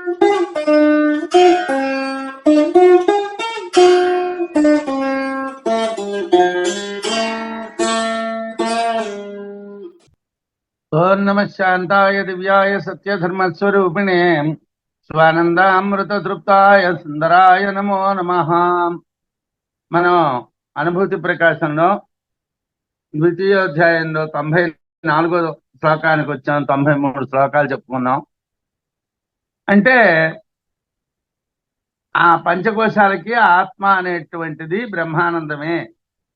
ఓం నమః శాంతాయ దివ్యాయ సత్యధర్మస్వరూపిణే స్వానందామృతతృప్తాయ సుందరాయ నమో నమః. మనం అనుభూతి ప్రకాశంలో ద్వితీయోధ్యాయంలో 94వ శ్లోకానికి వచ్చాం. 93 శ్లోకాలు చెప్పుకున్నాం. అంటే ఆ పంచకోశాలకి ఆత్మ అనేటువంటిది బ్రహ్మానందమే.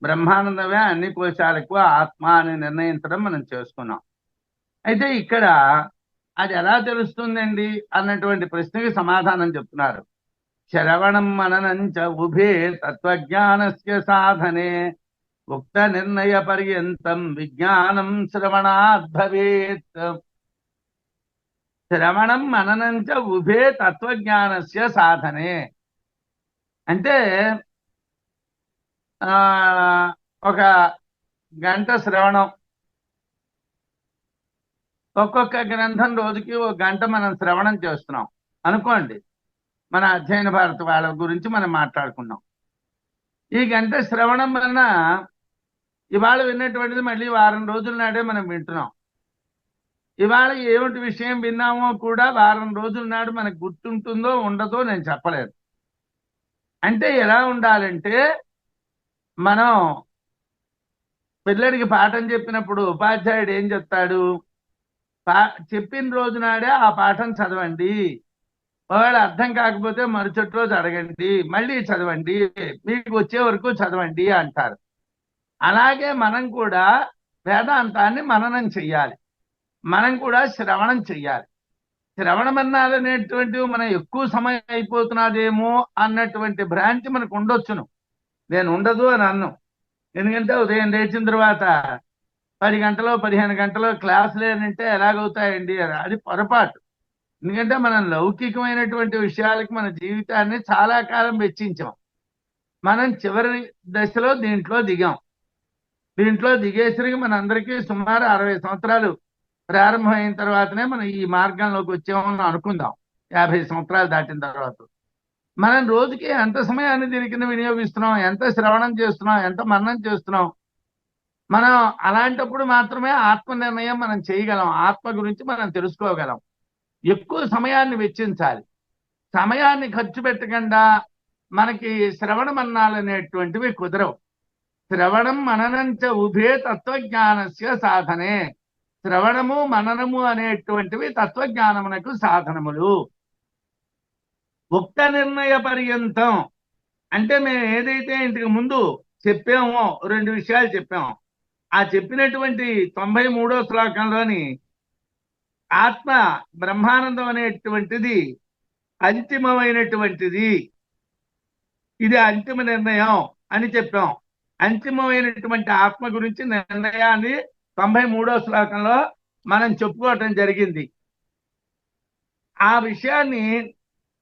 బ్రహ్మానందమే అన్ని కోశాలకు ఆత్మ అని నిర్ణయించడం మనం చేసుకున్నాం. అయితే ఇక్కడ అది ఎలా తెలుస్తుందండి అన్నటువంటి ప్రశ్నకి సమాధానం చెప్తున్నారు. శ్రవణం మననంచ ఉభే తత్వజ్ఞానస్య సాధనే ఉక్త నిర్ణయ పర్యంతం విజ్ఞానం శ్రవణాద్ భవేత్. శ్రవణం మననంచ ఉభే తత్వజ్ఞానస్య సాధనే అంటే ఒక గంట శ్రవణం, ఒక్కొక్క గ్రంథం రోజుకి ఒక గంట మనం శ్రవణం చేస్తున్నాం అనుకోండి. మన అధ్యయన భారత వాళ్ళ గురించి మనం మాట్లాడుకున్నాం. ఈ గంట శ్రవణం వలన ఇవాళ విన్నటువంటిది మళ్ళీ వారం రోజుల నాడే మనం వింటున్నాం. ఇవాళ ఏమిటి విషయం విన్నామో కూడా వారం రోజుల నాడు మనకు గుర్తుంటుందో ఉండదో నేను చెప్పలేదు. అంటే ఎలా ఉండాలంటే, మనం పిల్లడికి పాఠం చెప్పినప్పుడు ఉపాధ్యాయుడు ఏం చెప్తాడు, చెప్పిన రోజు నాడే ఆ పాఠం చదవండి, ఒకవేళ అర్థం కాకపోతే మరుసటి రోజు అడగండి, మళ్ళీ చదవండి, మీకు వచ్చే వరకు చదవండి అంటారు. అలాగే మనం కూడా వేదాంతాన్ని మననం చెయ్యాలి, మనం కూడా శ్రవణం చెయ్యాలి. శ్రవణం అన్నాలనేటువంటివి మనం ఎక్కువ సమయం అయిపోతున్నదేమో అన్నటువంటి భ్రాంతి మనకు ఉండొచ్చును. నేను ఉండదు అని అన్ను. ఎందుకంటే ఉదయం లేచిన తర్వాత 10 గంటలో 15 గంటలో క్లాసులు ఏంటంటే ఎలాగవుతాయండి అని, అది పొరపాటు. ఎందుకంటే మనం లౌకికమైనటువంటి విషయాలకి మన జీవితాన్ని చాలా కాలం వెచ్చించాం. మనం చివరి దశలో దీంట్లో దిగాం. దీంట్లో దిగేసరికి మనందరికీ సుమారు 60 సంవత్సరాలు ప్రారంభమైన తర్వాతనే మనం ఈ మార్గంలోకి వచ్చామని అనుకుందాం. 50 సంవత్సరాలు దాటిన తర్వాత మనం రోజుకి ఎంత సమయాన్ని దీనికి వినియోగిస్తున్నాం, ఎంత శ్రవణం చేస్తున్నాం, ఎంత మననం చేస్తున్నాం. మనం అలాంటప్పుడు మాత్రమే ఆత్మ నిర్ణయం మనం చేయగలం, ఆత్మ గురించి మనం తెలుసుకోగలం. ఎక్కువ సమయాన్ని వెచ్చించాలి. సమయాన్ని ఖర్చు పెట్టకుండా మనకి శ్రవణ మన్నాలనేటువంటివి కుదరవు. శ్రవణం మననంచ ఉభే తత్వజ్ఞానస్య సాధనే. శ్రవణము మననము అనేటువంటివి తత్వజ్ఞానమునకు సాధనములు. ఉక్త నిర్ణయ పర్యంతం అంటే మేము ఏదైతే ఇంతకు ముందు చెప్పామో 2 విషయాలు చెప్పాము. ఆ చెప్పినటువంటి 93వ శ్లోకంలోని ఆత్మ బ్రహ్మానందం అనేటువంటిది అంతిమమైనటువంటిది, ఇది అంతిమ నిర్ణయం అని చెప్పాం. అంతిమమైనటువంటి ఆత్మ గురించి నిర్ణయాన్ని 93వ శ్లోకంలో మనం చెప్పుకోవటం జరిగింది. ఆ విషయాన్ని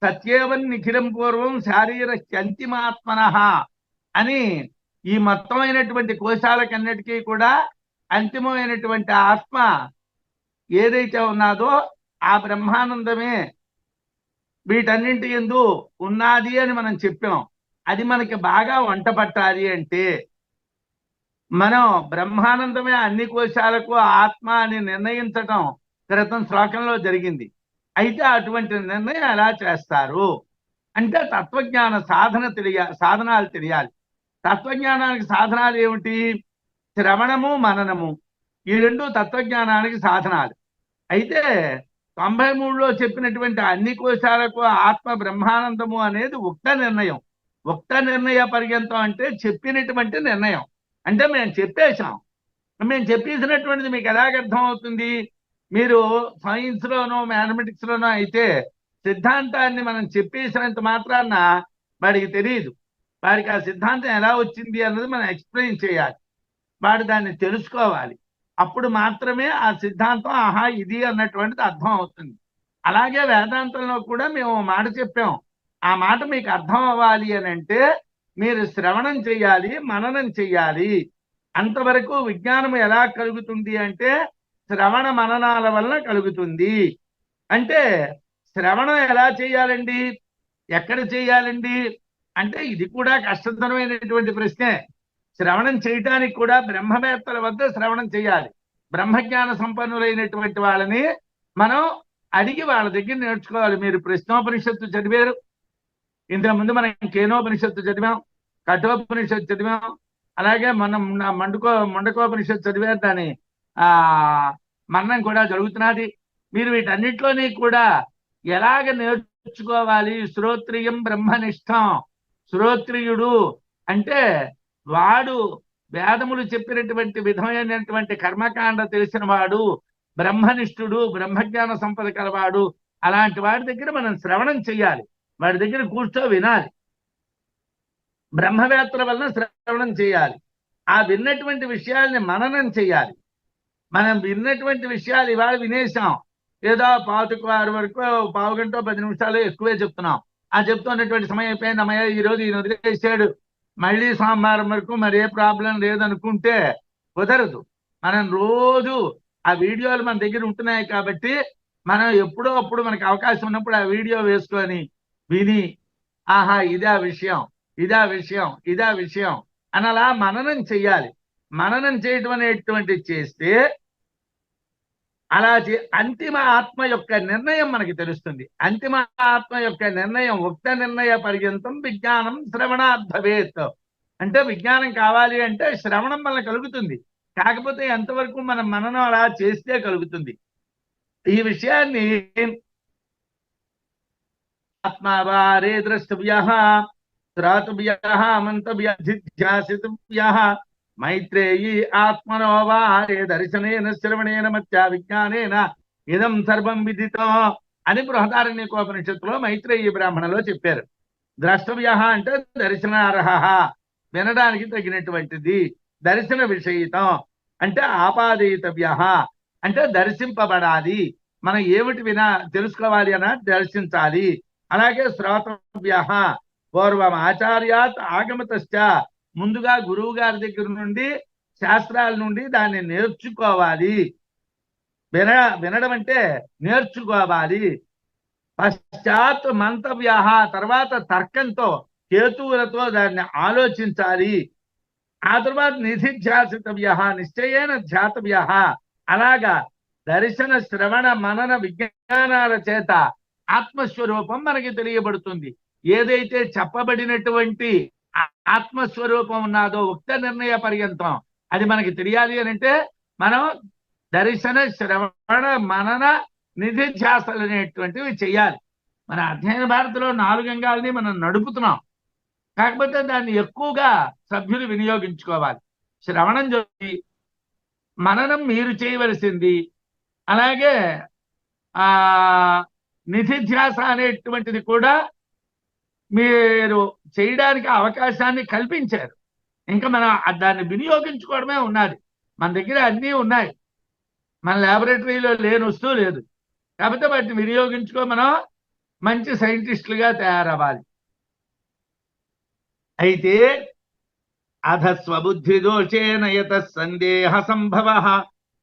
సత్యేవన్ నిఖిలం పూర్వం శారీరస్యంతిమాత్మన అని, ఈ మొత్తమైనటువంటి కోశాలకన్నిటికీ కూడా అంతిమమైనటువంటి ఆత్మ ఏదైతే ఉన్నదో ఆ బ్రహ్మానందమే వీటన్నింటి యందు ఉన్నది అని మనం చెప్పాం. అది మనకి బాగా వంట పట్టాలి అంటే మనం బ్రహ్మానందమే అన్ని కోశాలకు ఆత్మ అని నిర్ణయించటం క్రితం శ్లోకంలో జరిగింది. అయితే అటువంటి నిర్ణయం ఎలా చేస్తారు అంటే తత్వజ్ఞాన సాధనాలు తెలియాలి. తత్వజ్ఞానానికి సాధనాలు ఏమిటి? శ్రవణము మననము, ఈ 2 తత్వజ్ఞానానికి సాధనాలు. అయితే 93లో చెప్పినటువంటి అన్ని కోశాలకు ఆత్మ బ్రహ్మానందము అనేది ఉక్త నిర్ణయం. ఉక్త నిర్ణయ పర్యంతం అంటే చెప్పినటువంటి నిర్ణయం. అంటే మేము చెప్పేశాం. మేము చెప్పేసినటువంటిది మీకు ఎలాగ అర్థం అవుతుంది? మీరు సైన్స్లోనో మ్యాథమెటిక్స్లోనో అయితే సిద్ధాంతాన్ని మనం చెప్పేసినంత మాత్రాన వాడికి తెలియదు. వాడికి ఆ సిద్ధాంతం ఎలా వచ్చింది అన్నది మనం ఎక్స్ప్లెయిన్ చేయాలి. వాడు దాన్ని తెలుసుకోవాలి. అప్పుడు మాత్రమే ఆ సిద్ధాంతం ఆహా ఇది అన్నటువంటిది అర్థం అవుతుంది. అలాగే వేదాంతంలో కూడా మేము మాట చెప్పాం. ఆ మాట మీకు అర్థం అవ్వాలి అని అంటే మీరు శ్రవణం చెయ్యాలి, మననం చెయ్యాలి. అంతవరకు విజ్ఞానం ఎలా కలుగుతుంది అంటే శ్రవణ మననాల వలన కలుగుతుంది. అంటే శ్రవణం ఎలా చేయాలండి, ఎక్కడ చేయాలండి అంటే ఇది కూడా కష్టతరమైనటువంటి ప్రశ్నే. శ్రవణం చేయటానికి కూడా బ్రహ్మవేత్తల వద్ద శ్రవణం చేయాలి. బ్రహ్మజ్ఞాన సంపన్నులైనటువంటి వాళ్ళని మనం అడిగి వాళ్ళ దగ్గర నేర్చుకోవాలి. మీరు ప్రశ్నోపనిషత్తు చదివారు, ఇంతకుముందు మనం కేనోపనిషత్తు చదివాం, కఠోపనిషత్తు చదివాం, అలాగే మనం ముండకోపనిషత్తు చదివారు. దాని మన్నం కూడా జరుగుతున్నది. మీరు వీటన్నిటిలోని కూడా ఎలాగ నేర్చుకోవాలి? శ్రోత్రియం బ్రహ్మనిష్టం. శ్రోత్రియుడు అంటే వాడు వేదములు చెప్పినటువంటి విధమైనటువంటి కర్మకాండ తెలిసిన వాడు, బ్రహ్మనిష్ఠుడు, బ్రహ్మజ్ఞాన సంపద కలవాడు. అలాంటి వాడి దగ్గర మనం శ్రవణం చెయ్యాలి, వాడి దగ్గర కూర్చో వినాలి. బ్రహ్మవేత్తల వలన శ్రవణం చేయాలి. ఆ విన్నటువంటి విషయాల్ని మననం చేయాలి. మనం విన్నటువంటి విషయాలు ఇవాళ వినేసాం, ఏదో 5:15 వరకు పావు గంట 10 నిమిషాలు ఎక్కువే చెప్తున్నాం. ఆ చెప్తున్నటువంటి సమయం అయిపోయింది, అమ్మయ్య ఈరోజు ఈయన వదిలేసాడు, మళ్ళీ సోమవారం వరకు మరి ఏ ప్రాబ్లం లేదనుకుంటే కుదరదు. మనం రోజు ఆ వీడియోలు మన దగ్గర ఉంటున్నాయి కాబట్టి మనం ఎప్పుడో అప్పుడు మనకి అవకాశం ఉన్నప్పుడు ఆ వీడియో వేసుకొని విని, ఆహా ఇదా విషయం, ఇదా విషయం, ఇదా విషయం అని అలా మననం చెయ్యాలి. మననం చేయటం అనేటువంటి చేస్తే అలా అంతిమ ఆత్మ యొక్క నిర్ణయం మనకి తెలుస్తుంది. అంతిమ ఆత్మ యొక్క నిర్ణయం ఉక్త నిర్ణయ పర్యంతం విజ్ఞానం శ్రవణాద్భవేత్. అంటే విజ్ఞానం కావాలి అంటే శ్రవణం వల్ల కలుగుతుంది. కాకపోతే ఎంతవరకు మనం మననం అలా చేస్తే కలుగుతుంది. ఈ విషయాన్ని ఆత్మావారే ద్రష్టవ్యః శ్రాతవ్యః మంతవ్యధిధ్యాసితవ్యః మైత్రేయీ ఆత్మనో వారే దర్శనేన శ్రవణేన మత్యా విజ్ఞానేన ఇదం సర్వం విదితం అని బృహదారణ్యకోపనిషత్తులో మైత్రేయీ బ్రాహ్మణలో చెప్పారు. ద్రష్టవ్య అంటే దర్శనార్హ, వినడానికి తగినటువంటిది. దర్శన విషయితం అంటే ఆపాదయితవ్య అంటే దర్శింపబడాలి. మనం ఏమిటి తెలుసుకోవాలి అన్న దర్శించాలి. అలాగే శ్రోతవ్య పూర్వం ఆచార్యాత్ ఆగమతశ్చ, ముందుగా గురువు గారి దగ్గర నుండి శాస్త్రాల నుండి దాన్ని నేర్చుకోవాలి. వినడం అంటే నేర్చుకోవాలి. పశ్చాత్ మంతవ్య, తర్వాత తర్కంతో హేతువులతో దాన్ని ఆలోచించాలి. ఆ తర్వాత నిధిధ్యాసితవ్య, నిశ్చయేన ధ్యాతవ్య. అలాగా దర్శన శ్రవణ మనన విజ్ఞానాల చేత ఆత్మస్వరూపం మనకి తెలియబడుతుంది. ఏదైతే చెప్పబడినటువంటి ఆత్మస్వరూపం ఉన్నదో ఉక్త నిర్ణయ పర్యంతం అది మనకి తెలియాలి అని అంటే మనం దర్శన శ్రవణ మనన నిధిధ్యాసలు అనేటువంటివి చెయ్యాలి. మన అధ్యయన భారతిలో 4 అంగాల్ని మనం నడుపుతున్నాం. కాకపోతే దాన్ని ఎక్కువగా సభ్యులు వినియోగించుకోవాలి. శ్రవణం చేసి మననం మీరు చేయవలసింది. అలాగే నిధిధ్యాస అనేటువంటిది కూడా మీరు చేయడానికి అవకాశాన్ని కల్పించారు. ఇంకా మనం దాన్ని వినియోగించుకోవడమే ఉన్నది. మన దగ్గర అన్నీ ఉన్నాయి, మన ల్యాబొరేటరీలో లేని వస్తువు లేదు. కాకపోతే వాటిని వినియోగించుకో, మనం మంచి సైంటిస్టులుగా తయారవ్వాలి. అయితే అధ స్వబుద్ధి దోషేన యత సందేహ సంభవ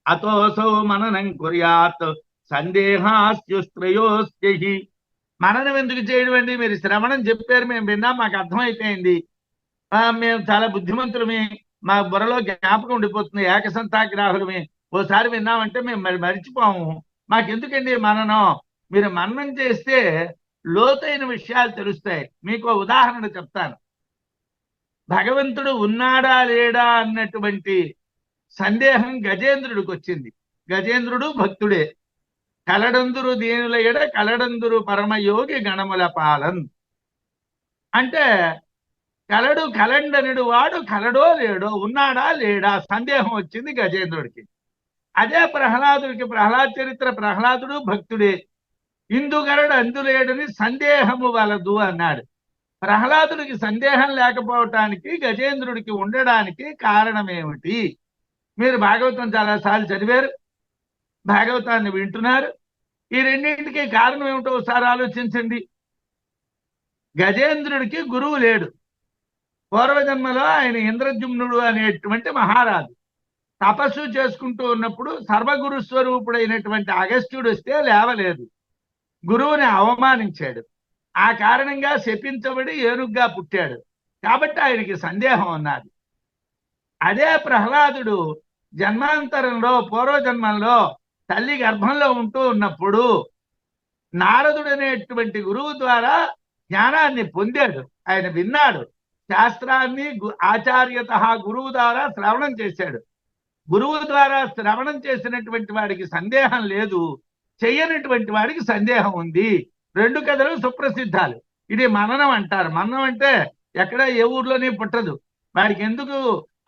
అతోసౌ మననం కుర్యాత్ సందేహాస్యుస్త్రయోస్యహి. మననం ఎందుకు చేయడం అండి? మీరు శ్రవణం చెప్పారు, మేము విన్నాం, మాకు అర్థమైపోయింది, మేము చాలా బుద్ధిమంతులమే, మా బుర్రలో జ్ఞాపకం ఉండిపోతుంది, ఏకసంతాగ్రాహులమే, ఓసారి విన్నామంటే మేము మరిచిపోము, మాకెందుకండి మననం? మీరు మననం చేస్తే లోతైన విషయాలు తెలుస్తాయి. మీకు ఉదాహరణ చెప్తాను. భగవంతుడు ఉన్నాడా లేడా అన్నటువంటి సందేహం గజేంద్రుడికి వచ్చింది. గజేంద్రుడు భక్తుడే. కలడందురు దీనుల ఎడ కలడందురు పరమయోగి గణముల పాలన్ అంటే కలడు కలండనుడు వాడు కలడో లేడో, ఉన్నాడా లేడా సందేహం వచ్చింది గజేంద్రుడికి. అదే ప్రహ్లాదుడికి, ప్రహ్లాద చరిత్ర, ప్రహ్లాదుడు భక్తుడే. ఇందుగరడు అందులేడని సందేహము వలదు అన్నాడు. ప్రహ్లాదుడికి సందేహం లేకపోవటానికి గజేంద్రుడికి ఉండడానికి కారణం ఏమిటి? మీరు భాగవతం చాలాసార్లు చదివారు, భాగవతాన్ని వింటున్నారు. ఈ రెండింటికి కారణం ఏమిటో ఒకసారి ఆలోచించండి. గజేంద్రుడికి గురువు లేడు. పూర్వజన్మలో ఆయన ఇంద్రజుమ్నుడు అనేటువంటి మహారాజు తపస్సు చేసుకుంటూ ఉన్నప్పుడు సర్వగురు స్వరూపుడైనటువంటి అగస్త్యుడు వస్తే లేవలేదు. గురువుని అవమానించాడు. ఆ కారణంగా శపించబడి ఏనుగ్గా పుట్టాడు. కాబట్టి ఆయనకి సందేహం ఉన్నది. అదే ప్రహ్లాదుడు జన్మాంతరంలో పూర్వజన్మంలో తల్లి గర్భంలో ఉంటూ ఉన్నప్పుడు నారదుడు అనేటువంటి గురువు ద్వారా జ్ఞానాన్ని పొందాడు. ఆయన విన్నాడు శాస్త్రాన్ని. ఆచార్యత గురువు ద్వారా శ్రవణం చేశాడు. గురువు ద్వారా శ్రవణం చేసినటువంటి వాడికి సందేహం లేదు, చెయ్యనటువంటి వాడికి సందేహం ఉంది. రెండు కథలు సుప్రసిద్ధాలు. ఇది మననం అంటారు. మననం అంటే ఎక్కడ ఏ ఊర్లోనే పుట్టదు. వాడికి ఎందుకు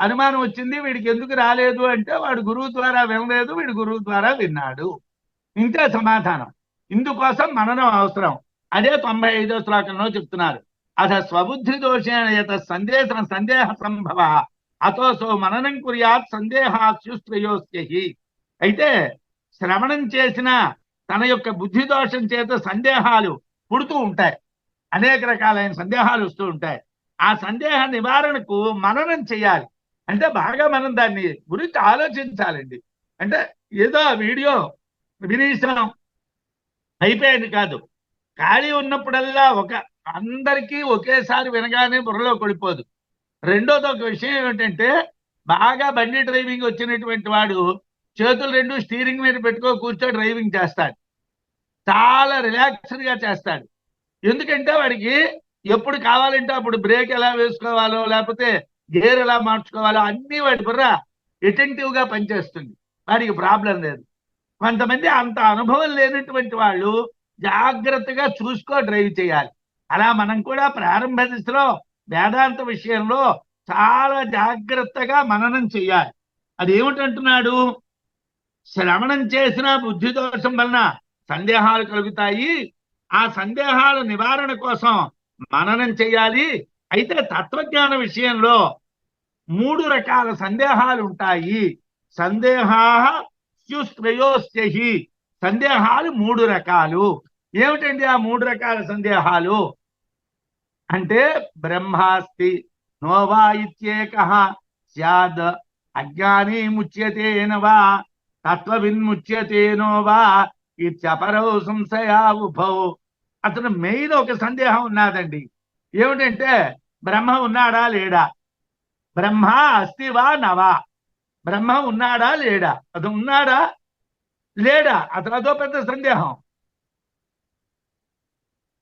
అనుమానం వచ్చింది, వీడికి ఎందుకు రాలేదు అంటే వాడు గురువు ద్వారా వినలేదు, వీడు గురువు ద్వారా విన్నాడు. ఇంతే సమాధానం. ఇందుకోసం మననం అవసరం. అదే 95వ శ్లోకంలో చెప్తున్నారు. అథ స్వబుద్ధి దోషేణ యత సందేహ సంభవ అతోసో మననం కుర్యాత్ సందేహాశ్రుశ్రేయోస్యహి. అయితే శ్రవణం చేసిన తన యొక్క బుద్ధి దోషం చేత సందేహాలు పుడుతూ ఉంటాయి. అనేక రకాలైన సందేహాలు వస్తూ ఉంటాయి. ఆ సందేహ నివారణకు మననం చేయాలి. అంటే బాగా మనం దాన్ని గురించి ఆలోచించాలండి. అంటే ఏదో వీడియో వినేసాం అయిపోయింది కాదు. ఖాళీ ఉన్నప్పుడల్లా అందరికీ ఒకేసారి వినగానే బుర్రలో కొడిపోదు. రెండోది ఒక విషయం ఏమిటంటే, బాగా బండి డ్రైవింగ్ వచ్చినటువంటి వాడు చేతులు రెండు స్టీరింగ్ మీద కూర్చో డ్రైవింగ్ చేస్తాడు. చాలా రిలాక్స్డ్గా చేస్తాడు. ఎందుకంటే వాడికి ఎప్పుడు కావాలంటే అప్పుడు బ్రేక్ ఎలా వేసుకోవాలో, లేకపోతే గేర్ ఎలా మార్చుకోవాలో అన్నీ వాడి బుర్ర అటెంటివ్గా పనిచేస్తుంది. వాడికి ప్రాబ్లం లేదు. కొంతమంది అంత అనుభవం లేనటువంటి వాళ్ళు జాగ్రత్తగా డ్రైవ్ చేయాలి. అలా మనం కూడా ప్రారంభ దశలో వేదాంత విషయంలో చాలా జాగ్రత్తగా మననం చేయాలి. అది ఏమిటంటున్నాడు? శ్రవణం చేసిన బుద్ధి దోషం వలన సందేహాలు కలుగుతాయి. ఆ సందేహాల నివారణ కోసం మననం చేయాలి. అయితే తత్వజ్ఞాన విషయంలో 3 రకాల సందేహాలు ఉంటాయి. సందేహాశ్రుశ్రేయోస్యహి. సందేహాలు 3 రకాలు. ఏమిటండి ఆ 3 రకాల సందేహాలు అంటే, బ్రహ్మాస్తి నోవా ఇత్యేకః స్యాద్ అజ్ఞానీ ముచ్యతేన వా తత్వవిన్ముచ్యతే నోవా ఇత్యపరౌ సంశయా ఉభౌ. అతను మెయిన్ ఒక సందేహం ఉన్నదండి. ఏమిటంటే, బ్రహ్మ ఉన్నాడా లేడా, బ్రహ్మ అస్తి వా నవా, బ్రహ్మ ఉన్నాడా లేడా, అతను ఉన్నాడా లేడా, అతను అదో పెద్ద సందేహం.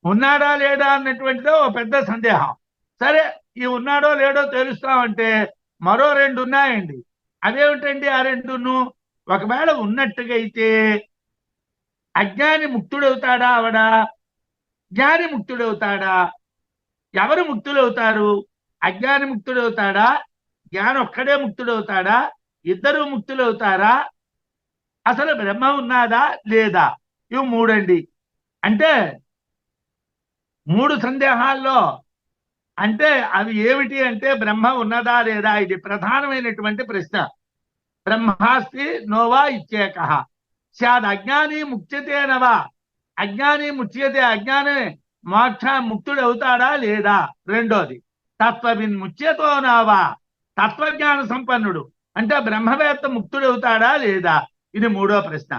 ఉన్నాడా లేడా అన్నటువంటిదో ఓ పెద్ద సందేహం. సరే, ఈ ఉన్నాడో లేడో తెలుస్తామంటే మరో 2 ఉన్నాయండి. అదేమిటండి ఆ 2ను? ఒకవేళ ఉన్నట్టుగా అయితే అజ్ఞాని ముక్తుడవుతాడా, అవడా జ్ఞాని ముక్తుడవుతాడా? ఎవరు ముక్తులవుతారు? అజ్ఞాని ముక్తుడవుతాడా, జ్ఞాని ఒక్కడే ముక్తుడవుతాడా, ఇద్దరు ముక్తులవుతారా, అసలు బ్రహ్మ ఉన్నదా లేదా? ఇవి 3 అండి. అంటే 3 సందేహాల్లో అంటే అవి ఏమిటి అంటే, బ్రహ్మ ఉన్నదా లేదా, ఇది ప్రధానమైనటువంటి ప్రశ్న. బ్రహ్మాస్తి నోవా ఇత్యేకః స్యాద్ అజ్ఞాని ముక్త్యతేనవా. అజ్ఞాని ముచ్యతే, అజ్ఞాని ముక్తుడు అవుతాడా లేదా. రెండోది తత్వవిన్ ముచ్యతో నావా. తత్వజ్ఞాన సంపన్నుడు అంటే బ్రహ్మవేత్త ముక్తుడు అవుతాడా లేదా. ఇది 3వ ప్రశ్న.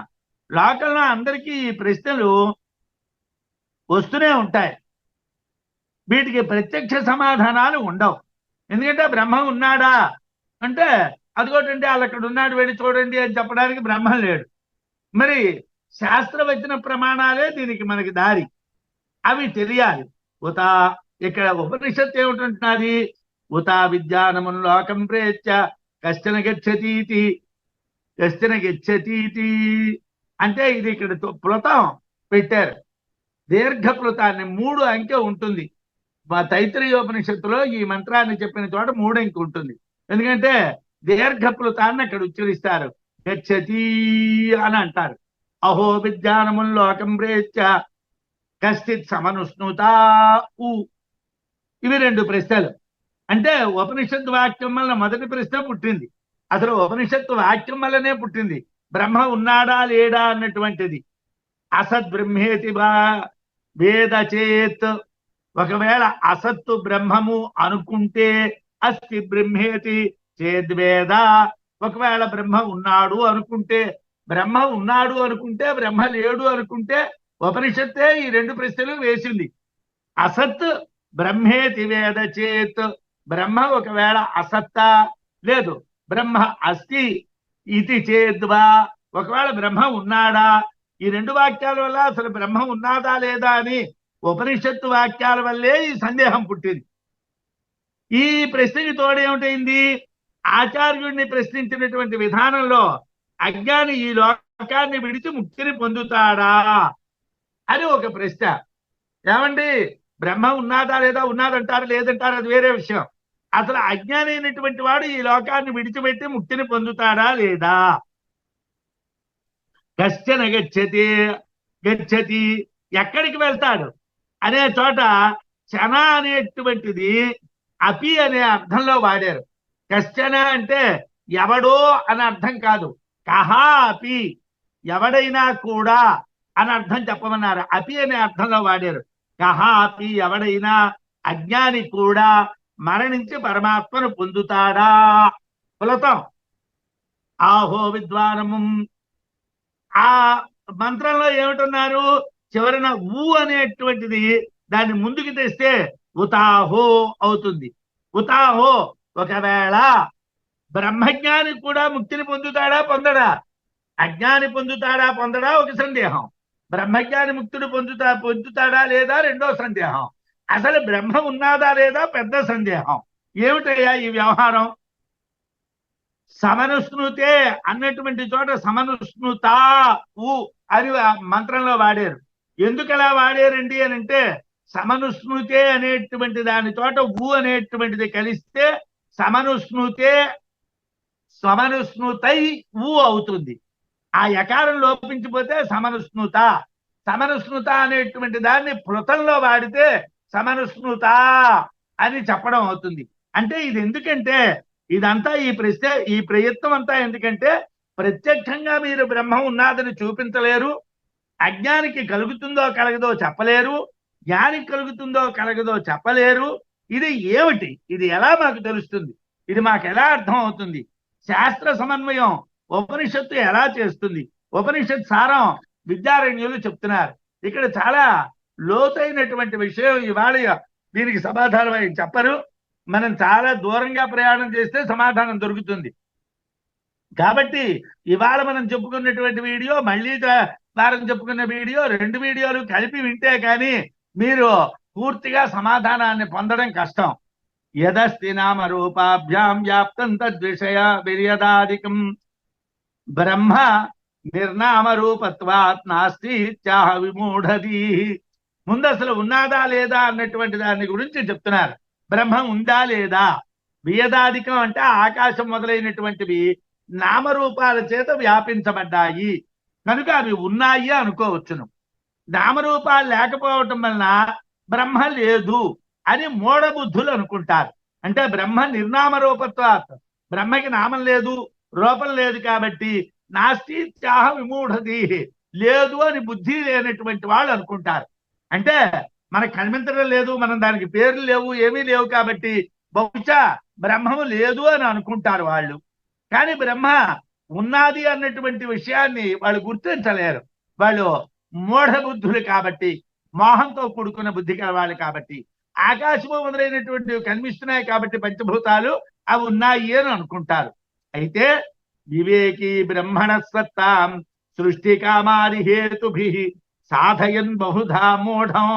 లోకంలో అందరికీ ఈ ప్రశ్నలు వస్తూనే ఉంటాయి. వీటికి ప్రత్యక్ష సమాధానాలు ఉండవు. ఎందుకంటే బ్రహ్మ ఉన్నాడా అంటే, అదిగోటండి వాళ్ళు అక్కడ ఉన్నాడు వెళ్ళి చూడండి అని చెప్పడానికి బ్రహ్మ లేడు. మరి శాస్త్రవచన ప్రమాణాలే దీనికి మనకి దారి. అవి తెలియాలి. ఇక్కడ ఉపనిషత్తు ఏమిటంటున్నది? ఉతా విద్యానమున్ లోకం ప్రేత్య కశ్చన గచ్చతీతి అంటే ఇది ఇక్కడ ప్లుతం పెట్టారు. దీర్ఘ ప్లుతాన్ని 3 అంకె ఉంటుంది. మా తైత్రీయోపనిషత్తులో ఈ మంత్రాన్ని చెప్పిన చోట 3 అంకె ఉంటుంది. ఎందుకంటే దీర్ఘ ప్లుతాన్ని అక్కడ ఉచ్చరిస్తారు. గచ్చతి అని అంటారు. అహో విద్యానమున్ లోకం ప్రేత్య కశ్చిత్ సమనుష్ణుతా. ఇవి 2 ప్రశ్నలు. అంటే ఉపనిషత్తు వాక్యం వల్ల మొదటి ప్రశ్న పుట్టింది. అసలు ఉపనిషత్తు వాక్యం వల్లనే పుట్టింది. బ్రహ్మ ఉన్నాడా లేడా అన్నటువంటిది. అసత్ బ్రహ్మేతి వేద చేత్. ఒకవేళ అసత్తు బ్రహ్మము అనుకుంటే అస్తి బ్రహ్మేతి చేద్వేద. ఒకవేళ బ్రహ్మ ఉన్నాడు అనుకుంటే, బ్రహ్మ లేడు అనుకుంటే ఉపనిషత్తే ఈ రెండు ప్రశ్నలు వేసింది. అసత్ బ్రహ్మేతి వేద చేత్, బ్రహ్మ ఒకవేళ అసత్తా, లేదు బ్రహ్మ అస్తి ఇది చేద్వా, ఒకవేళ బ్రహ్మ ఉన్నాడా, ఈ రెండు వాక్యాల వల్ల అసలు బ్రహ్మ ఉన్నాదా లేదా అని ఉపనిషత్తు వాక్యాల వల్లే ఈ సందేహం పుట్టింది. ఈ ప్రశ్నకి తోడేమిటైంది, ఆచార్యుడిని ప్రశ్నించినటువంటి విధానంలో అజ్ఞాని ఈ లోకాన్ని విడిచి ముక్తిని పొందుతాడా అని ఒక ప్రశ్న. ఏమండి బ్రహ్మ ఉన్నాదా లేదా, ఉన్నాదంటారు లేదంటారు అది వేరే విషయం. అసలు అజ్ఞాని అయినటువంటి వాడు ఈ లోకాన్ని విడిచిపెట్టి ముక్తిని పొందుతాడా లేదా. కశ్చన గచ్చతి ఎక్కడికి వెళ్తాడు అనే చోట చన అనేటువంటిది అపి అనే అర్థంలో వాడారు. కశ్చన అంటే ఎవడో అని అర్థం కాదు, కహా అపి ఎవడైనా కూడా అని అర్థం చెప్పమన్నారు. అపి అనే అర్థంలో వాడారు. కహా అపి ఎవడైనా, అజ్ఞాని కూడా మరణించి పరమాత్మను పొందుతాడా. ఫలతం ఆహో విద్వానము. ఆ మంత్రంలో ఏమిటన్నారు, చివరన ఊ అనేటువంటిది దాన్ని ముందుకు తెస్తే ఉతాహో అవుతుంది. ఉతాహో ఒకవేళ బ్రహ్మజ్ఞాని కూడా ముక్తిని పొందుతాడా పొందడా, అజ్ఞాని పొందుతాడా పొందడా ఒక సందేహం, బ్రహ్మజ్ఞాని ముక్తుడు పొందుతాడా లేదా రెండో సందేహం, అసలు బ్రహ్మ ఉన్నాదా లేదా పెద్ద సందేహం. ఏమిటయ్యా ఈ వ్యవహారం. సమనుస్నుతే అన్నటువంటి చోట సమనుస్నుతా ఊ అని మంత్రంలో వాడారు. ఎందుకు అలా వాడారండి అని అంటే, సమనుస్నుతే అనేటువంటి దాని చోట ఊ అనేటువంటిది కలిస్తే సమనుస్నుతే సమనుస్నుతై ఊ అవుతుంది. ఆ యకారం లోపించిపోతే సమనుస్నుత. సమనుస్నుత అనేటువంటి దాన్ని పృతంలో వాడితే సమనుస్నుత అని చెప్పడం అవుతుంది. అంటే ఇది ఎందుకంటే, ఇదంతా ఈ ప్రయత్నం అంతా ఎందుకంటే, ప్రత్యక్షంగా మీరు బ్రహ్మం ఉన్నాదని చూపించలేరు, అజ్ఞానికి కలుగుతుందో కలగదో చెప్పలేరు, జ్ఞానికి కలుగుతుందో కలగదో చెప్పలేరు. ఇది ఏమిటి, ఇది ఎలా మాకు తెలుస్తుంది, ఇది మాకు ఎలా అర్థం అవుతుంది, శాస్త్ర సమన్వయం ఉపనిషత్తు ఎలా చేస్తుంది, ఉపనిషత్ సారం విద్యారణ్యులు చెప్తున్నారు. ఇక్కడ చాలా లోతైనటువంటి విషయం ఇవాళ దీనికి సమాధానం ఆయన చెప్పరు. మనం చాలా దూరంగా ప్రయాణం చేస్తే సమాధానం దొరుకుతుంది. కాబట్టి ఇవాళ మనం చెప్పుకున్నటువంటి వీడియో, మళ్ళీ వారం చెప్పుకున్న వీడియో, రెండు వీడియోలు కలిపి వింటే కానీ మీరు పూర్తిగా సమాధానాన్ని పొందడం కష్టం. యదస్తి నామ రూపాభ్యాం వ్యాప్తం తద్విషయ విర్యదాదికం బ్రహ్మ నిర్నామ రూపత్వాత్ నాస్తి చాహ విమూఢది. ముందు అసలు ఉన్నాదా లేదా అన్నటువంటి దాని గురించి చెప్తున్నారు. బ్రహ్మం ఉందా లేదా. వియదాదికం అంటే ఆకాశం మొదలైనటువంటివి నామరూపాల చేత వ్యాపించబడ్డాయి కనుక అవి ఉన్నాయి అనుకోవచ్చును. నామరూపాలు లేకపోవటం వలన బ్రహ్మ లేదు అని మూఢబుద్ధులు అనుకుంటారు. అంటే బ్రహ్మ నిర్నామ రూపత్వాత్, బ్రహ్మకి నామం లేదు రూపం లేదు కాబట్టి నాస్తి చాహ విమూఢది, లేదు అని బుద్ధి లేనటువంటి వాళ్ళు అనుకుంటారు. అంటే మనకు కనిపించడం లేదు, మనం దానికి పేర్లు లేవు ఏమీ లేవు కాబట్టి బహుశా బ్రహ్మము లేదు అని అనుకుంటారు వాళ్ళు. కానీ బ్రహ్మ ఉన్నది అన్నటువంటి విషయాన్ని వాళ్ళు గుర్తించలేరు. వాళ్ళు మూఢ బుద్ధులు కాబట్టి, మోహంతో కూడుకున్న బుద్ధి కలవాలి కాబట్టి, ఆకాశము మొదలైనటువంటి కనిపిస్తున్నాయి కాబట్టి పంచభూతాలు అవి ఉన్నాయి అని అనుకుంటారు. అయితే వివేకి బ్రహ్మణ సత్తాం సృష్టి కామాది హేతుభి సాధయన్ బహుధా మూఢం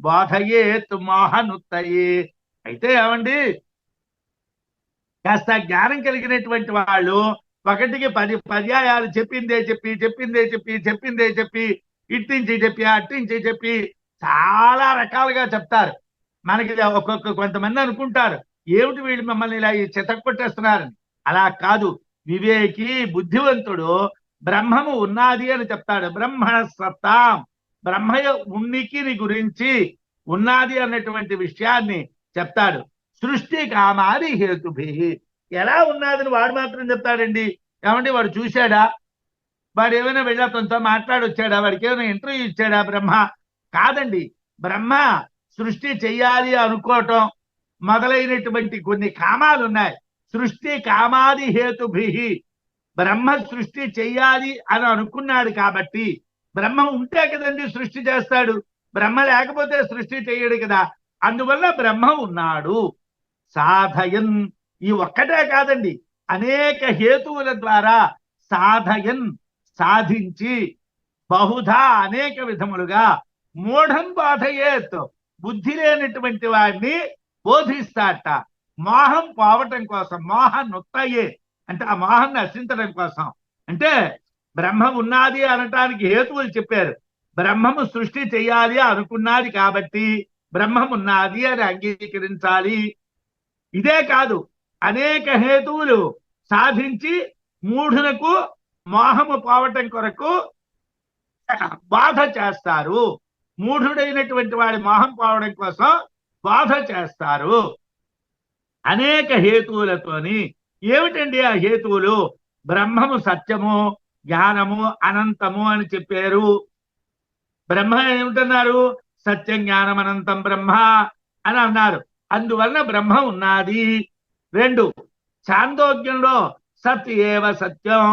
బోధయేత్ మోహనుత్తయే. అయితే ఏమండి, కాస్త జ్ఞానం కలిగినటువంటి వాళ్ళు ఒకటికి 10 పర్యాయాలు చెప్పిందే చెప్పి ఇట్టించి చెప్పి అట్టించి చెప్పి చాలా రకాలుగా చెప్తారు. మనకి కొంతమంది అనుకుంటారు ఏమిటి వీళ్ళు మమ్మల్ని ఇలా చితక్కొట్టేస్తున్నారని. అలా కాదు. వివేకి బుద్ధివంతుడు బ్రహ్మము ఉన్నది అని చెప్తాడు. బ్రహ్మణ సత్తాం, బ్రహ్మయ ఉనికిని గురించి ఉన్నది అన్నటువంటి విషయాన్ని చెప్తాడు. సృష్టి కామాది హేతుభి. ఎలా ఉన్నదని వాడు మాత్రం చెప్తాడండి. ఏమంటే వాడు చూశాడా, వాడు ఏమైనా వెళ్ళి అతనితో మాట్లాడొచ్చాడా, వాడికి ఏమైనా ఇంటర్వ్యూ ఇచ్చాడా బ్రహ్మ? కాదండి. బ్రహ్మ సృష్టి చెయ్యాలి అనుకోవటం మొదలైనటువంటి కొన్ని కామాలు ఉన్నాయి. సృష్టి కామాది హేతుభి, బ్రహ్మ సృష్టి చెయ్యాలి అని అనుకున్నాడు కాబట్టి బ్రహ్మ ఉంటే కదండి సృష్టి చేస్తాడు, బ్రహ్మ లేకపోతే సృష్టి చేయడు కదా. అందువల్ల బ్రహ్మ ఉన్నాడు. సాధయన్, ఈ ఒక్కటే కాదండి, అనేక హేతువుల ద్వారా సాధయన్, సాధించి, బహుధా అనేక విధములుగా, మూఢం బాధయేత్, బుద్ధి లేనటువంటి వాడిని బోధిస్తాట. మోహం పోవటం కోసం, మోహన్ నుత్తయే అంటే ఆ మోహాన్ని నశించడం కోసం. అంటే బ్రహ్మ ఉన్నది అనటానికి హేతువులు చెప్పారు. బ్రహ్మము సృష్టి చెయ్యాలి అనుకున్నది కాబట్టి బ్రహ్మం ఉన్నది అని అంగీకరించాలి. ఇదే కాదు, అనేక హేతువులు సాధించి మూఢులకు మోహము పోవటం కొరకు బాధ చేస్తారు. మూఢుడైనటువంటి వాడి మోహం పోవడం కోసం బాధ చేస్తారు అనేక హేతువులతోని. ఏమిటండి ఆ హేతువులు? బ్రహ్మము సత్యము, జ్ఞానము, అనంతము అని చెప్పారు. బ్రహ్మ ఏమిటన్నారు? సత్యం, జ్ఞానం, అనంతం బ్రహ్మ అని అన్నారు. అందువలన బ్రహ్మ ఉన్నది. రెండు, చాందోగ్యంలో సత్ ఏవ సత్యం,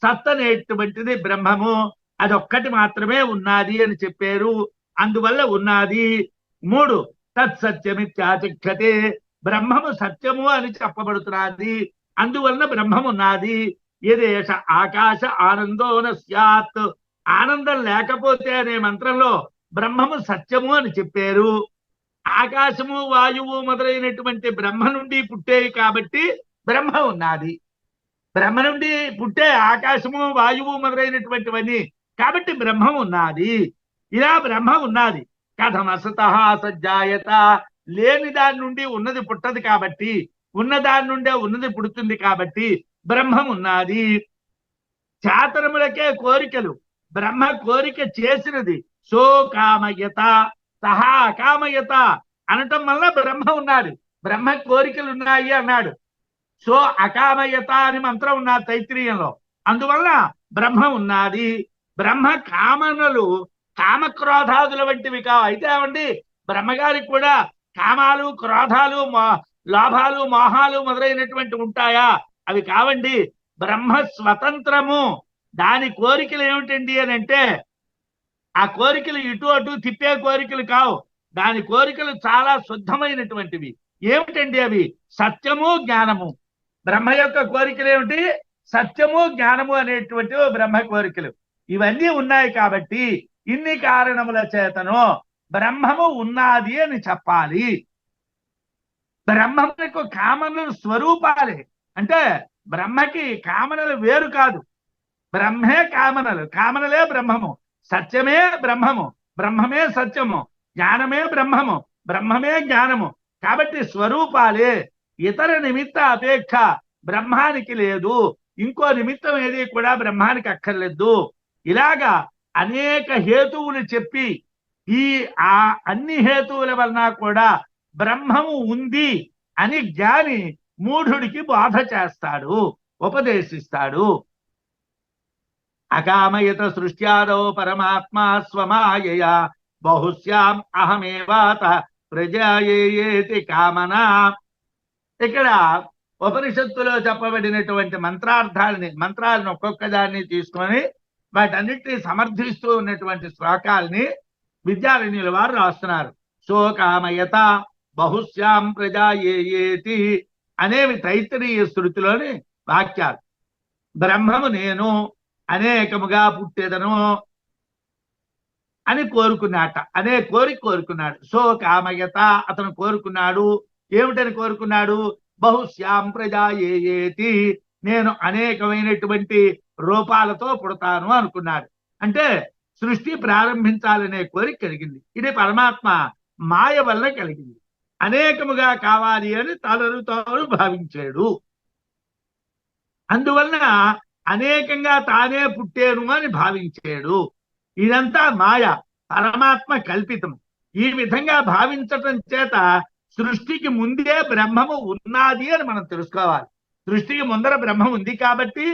సత్ అనేటువంటిది బ్రహ్మము, అదొక్కటి మాత్రమే ఉన్నది అని చెప్పారు. అందువల్ల ఉన్నది. మూడు, తత్సత్యమిత్యాచక్షతే, బ్రహ్మము సత్యము అని చెప్పబడుతున్నది, అందువలన బ్రహ్మము ఉన్నది. యదేష ఆకాశ ఆనందో న స్యాత్, ఆనందం లేకపోతే అనే మంత్రంలో బ్రహ్మము సత్యము అని చెప్పారు. ఆకాశము, వాయువు మొదలైనటువంటి బ్రహ్మ నుండి పుట్టేవి కాబట్టి బ్రహ్మ ఉన్నది. బ్రహ్మ నుండి పుట్టే ఆకాశము, వాయువు మొదలైనటువంటివన్నీ కాబట్టి బ్రహ్మం ఉన్నది. ఇలా బ్రహ్మ ఉన్నది. కథం అసత సజ్జాయత, లేని దాని నుండి ఉన్నది పుట్టదు కాబట్టి, ఉన్న దాని నుండే ఉన్నది పుడుతుంది కాబట్టి బ్రహ్మం ఉన్నది. చాతరములకే కోరికలు, బ్రహ్మ కోరిక చేసినది. సో కామయత సహా అకామయత అనటం వల్ల బ్రహ్మ ఉన్నాడు. బ్రహ్మ కోరికలు ఉన్నాయి అన్నాడు. సో అకామయత అని మంత్రం ఉన్నది తైత్రీయంలో, అందువల్ల బ్రహ్మ ఉన్నది. బ్రహ్మ కామనలు కామక్రోధాదుల వంటివి కావు. అయితే ఏమండి, బ్రహ్మగారికి కూడా కామాలు, క్రోధాలు, లోభాలు, మోహాలు మొదలైనటువంటి ఉంటాయా? అవి కావండి. బ్రహ్మ స్వతంత్రము. దాని కోరికలు ఏమిటండి అని అంటే, ఆ కోరికలు ఇటు అటు తిప్పే కోరికలు కావు. దాని కోరికలు చాలా శుద్ధమైనటువంటివి. ఏమిటండి అవి? సత్యము, జ్ఞానము. బ్రహ్మ యొక్క కోరికలు ఏమిటి? సత్యము, జ్ఞానము అనేటువంటివి బ్రహ్మ కోరికలు. ఇవన్నీ ఉన్నాయి కాబట్టి ఇన్ని కారణముల చేతను బ్రహ్మము ఉన్నది అని చెప్పాలి. బ్రహ్మములకు కామనలు స్వరూపాలే. అంటే బ్రహ్మకి కామనలు వేరు కాదు. బ్రహ్మే కామనలు, కామనలే బ్రహ్మము. సత్యమే బ్రహ్మము, బ్రహ్మమే సత్యము. జ్ఞానమే బ్రహ్మము, బ్రహ్మమే జ్ఞానము. కాబట్టి స్వరూపాలే. ఇతర నిమిత్త అపేక్ష బ్రహ్మానికి లేదు. ఇంకో నిమిత్తం ఏది కూడా బ్రహ్మానికి అక్కర్లేదు. ఇలాగా అనేక హేతువులు చెప్పి ఈ అన్ని హేతువుల వలన కూడా బ్రహ్మము ఉంది అని జ్ఞాని మూఢుడికి బోధ చేస్తాడు, ఉపదేశిస్తాడు. అకామయత సృష్ట్యాదో పరమాత్మా స్వమాయయా బహుశ్యాం అహమేవాత ప్రజాయేతి కామనా. ఇక్కడ ఉపనిషత్తులో చెప్పబడినటువంటి మంత్రాలను ఒక్కొక్క దాన్ని తీసుకొని వాటన్నిటిని సమర్థిస్తూ ఉన్నటువంటి శ్లోకాల్ని విద్యారణ్యుల వారు రాస్తున్నారు. శోకామయత బహుశ్యాం ప్రజాయేతి అనేవి తైత్తరీయ శృతిలోని వాక్యాలు. బ్రహ్మము నేను అనేకముగా పుట్టేదను అని కోరుకున్నాట, అనే కోరుకున్నాడు. శోకామయత, అతను కోరుకున్నాడు. ఏమిటని కోరుకున్నాడు? బహుశ్యాం ప్రజాయేతి, నేను అనేకమైనటువంటి రూపాలతో పుడతాను అనుకున్నాడు. అంటే సృష్టి ప్రారంభించాలనే కోరిక కలిగింది. ఇది పరమాత్మ మాయ వల్ల కలిగింది. అనేకముగా కావాలి అని తనను తాను భావించాడు. అందువలన అనేకంగా తానే పుట్టేను అని భావించాడు. ఇదంతా మాయ, పరమాత్మ కల్పితం. ఈ విధంగా భావించటం చేత సృష్టికి ముందే బ్రహ్మము ఉన్నది అని మనం తెలుసుకోవాలి. సృష్టికి ముందర బ్రహ్మం ఉంది కాబట్టి,